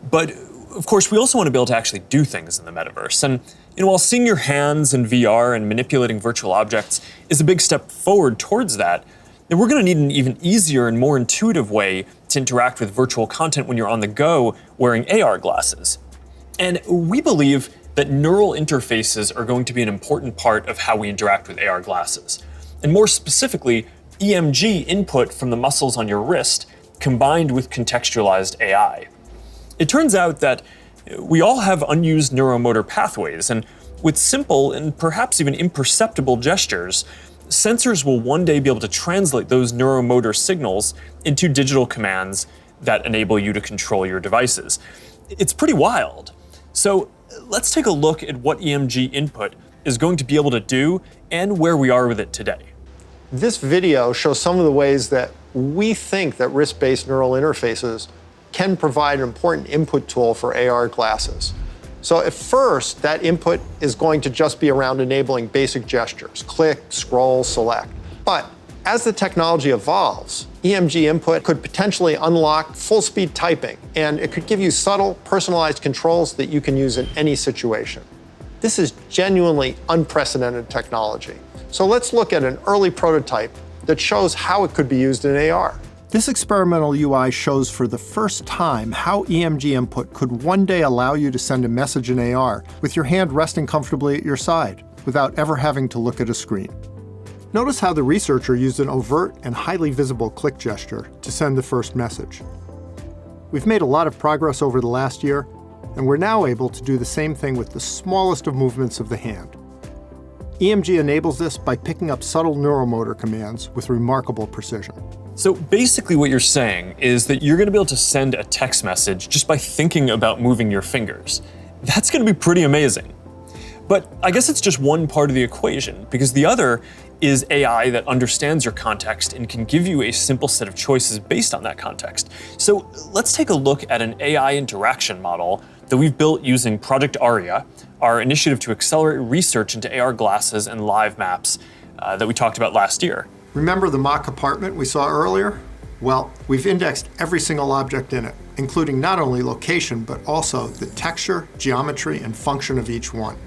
but of course we also want to be able to actually do things in the metaverse. And while seeing your hands in VR and manipulating virtual objects is a big step forward towards that, then we're going to need an even easier and more intuitive way to interact with virtual content when you're on the go wearing AR glasses. And we believe that neural interfaces are going to be an important part of how we interact with AR glasses. And more specifically, EMG input from the muscles on your wrist combined with contextualized AI. It turns out that we all have unused neuromotor pathways, and with simple and perhaps even imperceptible gestures, sensors will one day be able to translate those neuromotor signals into digital commands that enable you to control your devices. It's pretty wild. So let's take a look at what EMG input is going to be able to do and where we are with it today. This video shows some of the ways that we think that wrist-based neural interfaces can provide an important input tool for AR glasses. So at first, that input is going to just be around enabling basic gestures, click, scroll, select. But as the technology evolves, EMG input could potentially unlock full-speed typing, and it could give you subtle, personalized controls that you can use in any situation. This is genuinely unprecedented technology. So let's look at an early prototype that shows how it could be used in AR. This experimental UI shows for the first time how EMG input could one day allow you to send a message in AR with your hand resting comfortably at your side without ever having to look at a screen. Notice how the researcher used an overt and highly visible click gesture to send the first message. We've made a lot of progress over the last year, and we're now able to do the same thing with the smallest of movements of the hand. EMG enables this by picking up subtle neuromotor commands with remarkable precision. So basically what you're saying is that you're going to be able to send a text message just by thinking about moving your fingers. That's going to be pretty amazing. But I guess it's just one part of the equation, because the other is AI that understands your context and can give you a simple set of choices based on that context. So let's take a look at an AI interaction model that we've built using Project Aria, our initiative to accelerate research into AR glasses and live maps that we talked about last year. Remember the mock apartment we saw earlier? Well, we've indexed every single object in it, including not only location, but also the texture, geometry, and function of each one.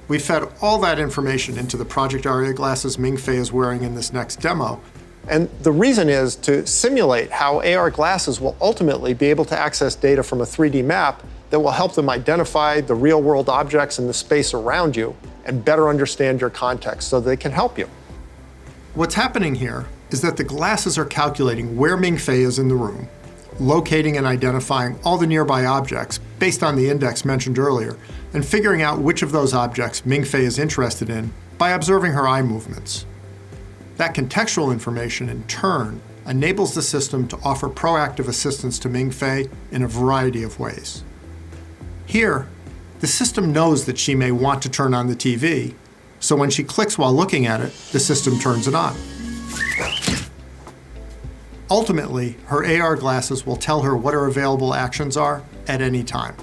We fed all that information into the Project Aria glasses Ming-Fei is wearing in this next demo. And the reason is to simulate how AR glasses will ultimately be able to access data from a 3D map that will help them identify the real-world objects in the space around you and better understand your context so they can help you. What's happening here is that the glasses are calculating where Ming-Fei is in the room, locating and identifying all the nearby objects based on the index mentioned earlier, and figuring out which of those objects Ming-Fei is interested in by observing her eye movements. That contextual information, in turn, enables the system to offer proactive assistance to Ming-Fei in a variety of ways. Here, the system knows that she may want to turn on the TV, so when she clicks while looking at it, the system turns it on. Ultimately, her AR glasses will tell her what her available actions are at any time.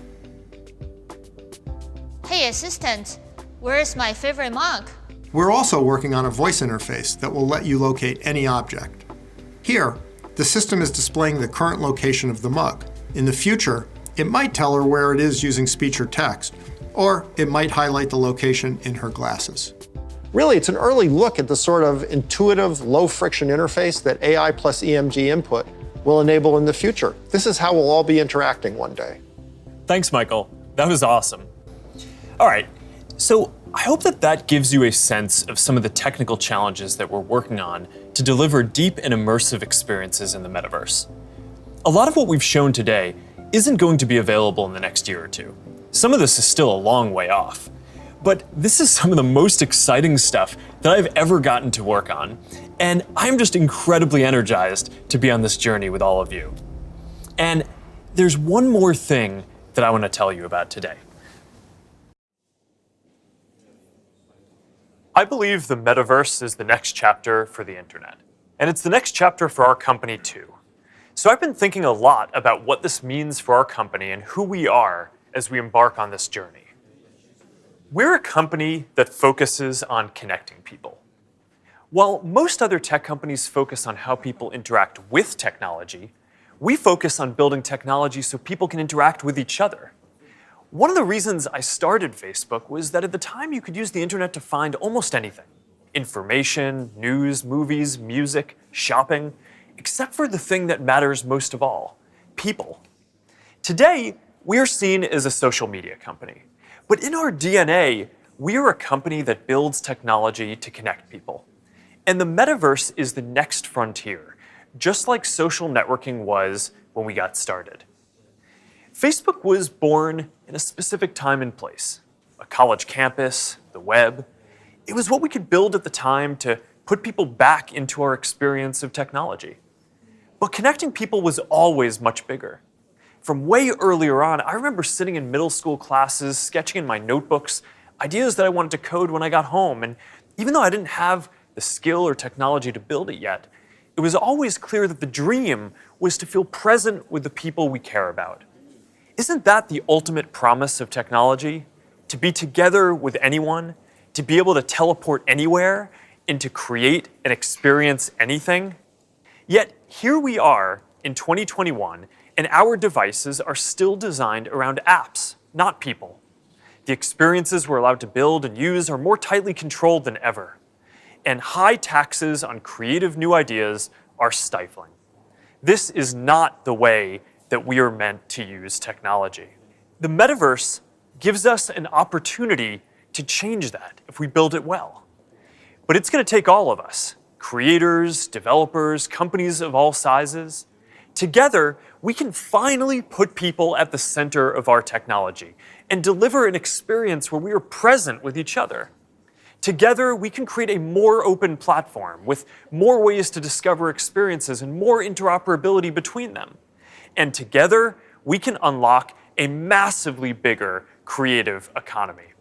Hey assistant, where's my favorite mug? We're also working on a voice interface that will let you locate any object. Here, the system is displaying the current location of the mug. In the future, it might tell her where it is using speech or text, or it might highlight the location in her glasses. Really, it's an early look at the sort of intuitive, low-friction interface that AI plus EMG input will enable in the future. This is how we'll all be interacting one day. Thanks, Michael. That was awesome. All right, so I hope that gives you a sense of some of the technical challenges that we're working on to deliver deep and immersive experiences in the metaverse. A lot of what we've shown today isn't going to be available in the next year or two. Some of this is still a long way off. But this is some of the most exciting stuff that I've ever gotten to work on, and I'm just incredibly energized to be on this journey with all of you. And there's one more thing that I want to tell you about today. I believe the metaverse is the next chapter for the internet, and it's the next chapter for our company too. So I've been thinking a lot about what this means for our company and who we are as we embark on this journey. We're a company that focuses on connecting people. While most other tech companies focus on how people interact with technology, we focus on building technology so people can interact with each other. One of the reasons I started Facebook was that at the time you could use the internet to find almost anything. Information, news, movies, music, shopping, except for the thing that matters most of all, people. Today, we're seen as a social media company, But in our DNA, we are a company that builds technology to connect people. And the metaverse is the next frontier, just like social networking was when we got started. Facebook was born in a specific time and place, a college campus, the web. It was what we could build at the time to put people back into our experience of technology. But connecting people was always much bigger. From way earlier on, I remember sitting in middle school classes, sketching in my notebooks, ideas that I wanted to code when I got home. And even though I didn't have the skill or technology to build it yet, it was always clear that the dream was to feel present with the people we care about. Isn't that the ultimate promise of technology? To be together with anyone, to be able to teleport anywhere, and to create and experience anything? Yet here we are in 2021, and our devices are still designed around apps, not people. The experiences we're allowed to build and use are more tightly controlled than ever. And high taxes on creative new ideas are stifling. This is not the way that we are meant to use technology. The metaverse gives us an opportunity to change that if we build it well. But it's going to take all of us, creators, developers, companies of all sizes. Together, we can finally put people at the center of our technology and deliver an experience where we are present with each other. Together, we can create a more open platform with more ways to discover experiences and more interoperability between them. And together, we can unlock a massively bigger creative economy.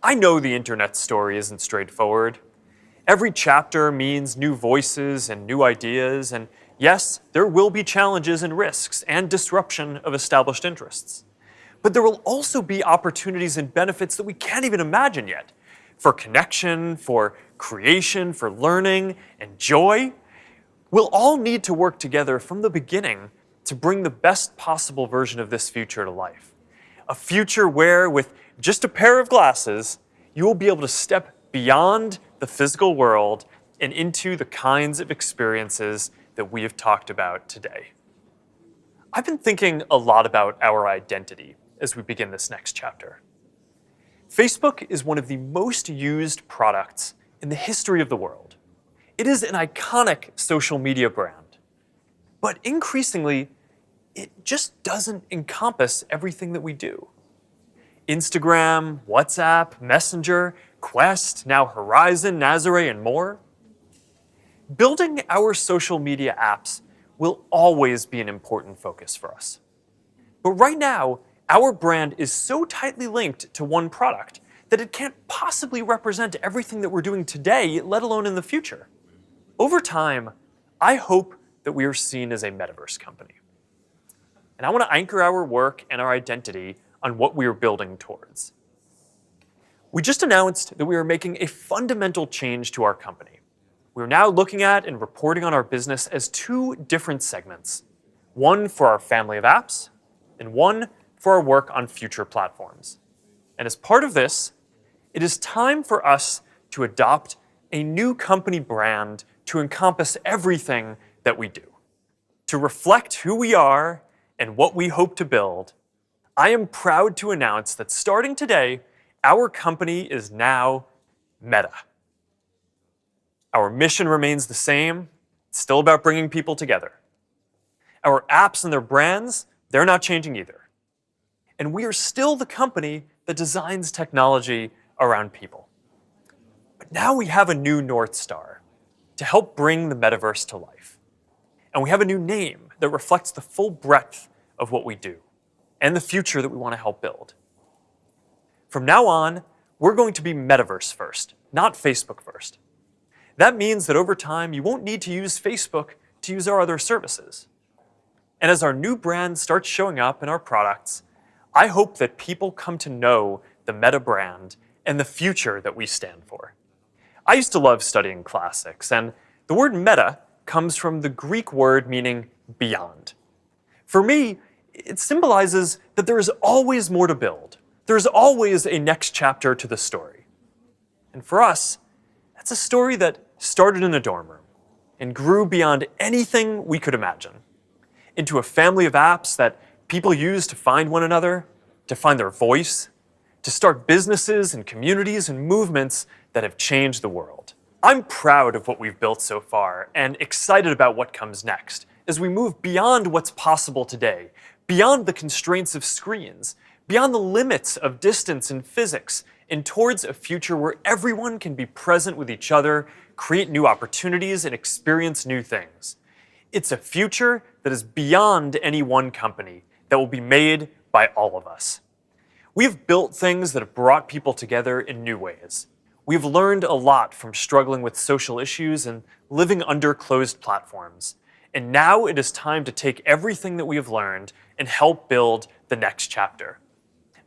I know the internet story isn't straightforward. Every chapter means new voices and new ideas, and yes, there will be challenges and risks and disruption of established interests. But there will also be opportunities and benefits that we can't even imagine yet. For connection, for creation, for learning, and joy. We'll all need to work together from the beginning to bring the best possible version of this future to life. A future where, with just a pair of glasses, you will be able to step beyond the physical world and into the kinds of experiences that we have talked about today. I've been thinking a lot about our identity as we begin this next chapter. Facebook is one of the most used products in the history of the world. It is an iconic social media brand. But increasingly, it just doesn't encompass everything that we do. Instagram, WhatsApp, Messenger, Quest, now Horizon, Nazare, and more. Building our social media apps will always be an important focus for us. But right now, our brand is so tightly linked to one product that it can't possibly represent everything that we're doing today, let alone in the future. Over time, I hope that we are seen as a metaverse company. And I want to anchor our work and our identity on what we are building towards. We just announced that we are making a fundamental change to our company. We're now looking at and reporting on our business as two different segments. One for our family of apps, and one for our work on future platforms. And as part of this, it is time for us to adopt a new company brand to encompass everything that we do. To reflect who we are and what we hope to build, I am proud to announce that starting today, our company is now Meta. Our mission remains the same. It's still about bringing people together. Our apps and their brands, they're not changing either. And we are still the company that designs technology around people. But now we have a new North Star to help bring the metaverse to life. And we have a new name that reflects the full breadth of what we do and the future that we want to help build. From now on, we're going to be Metaverse first, not Facebook first. That means that over time, you won't need to use Facebook to use our other services. And as our new brand starts showing up in our products, I hope that people come to know the Meta brand and the future that we stand for. I used to love studying classics, and the word meta comes from the Greek word meaning beyond. For me, it symbolizes that there is always more to build. There is always a next chapter to the story. And for us, that's a story that started in a dorm room and grew beyond anything we could imagine, into a family of apps that people use to find one another, to find their voice, to start businesses and communities and movements that have changed the world. I'm proud of what we've built so far and excited about what comes next as we move beyond what's possible today, beyond the constraints of screens, beyond the limits of distance and physics, and towards a future where everyone can be present with each other, create new opportunities, and experience new things. It's a future that is beyond any one company, that will be made by all of us. We have built things that have brought people together in new ways. We've learned a lot from struggling with social issues and living under closed platforms. And now it is time to take everything that we have learned and help build the next chapter.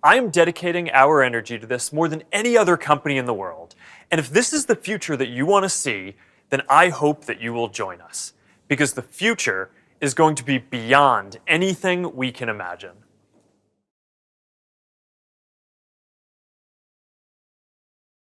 I am dedicating our energy to this more than any other company in the world. And if this is the future that you want to see, then I hope that you will join us. Because the future is going to be beyond anything we can imagine.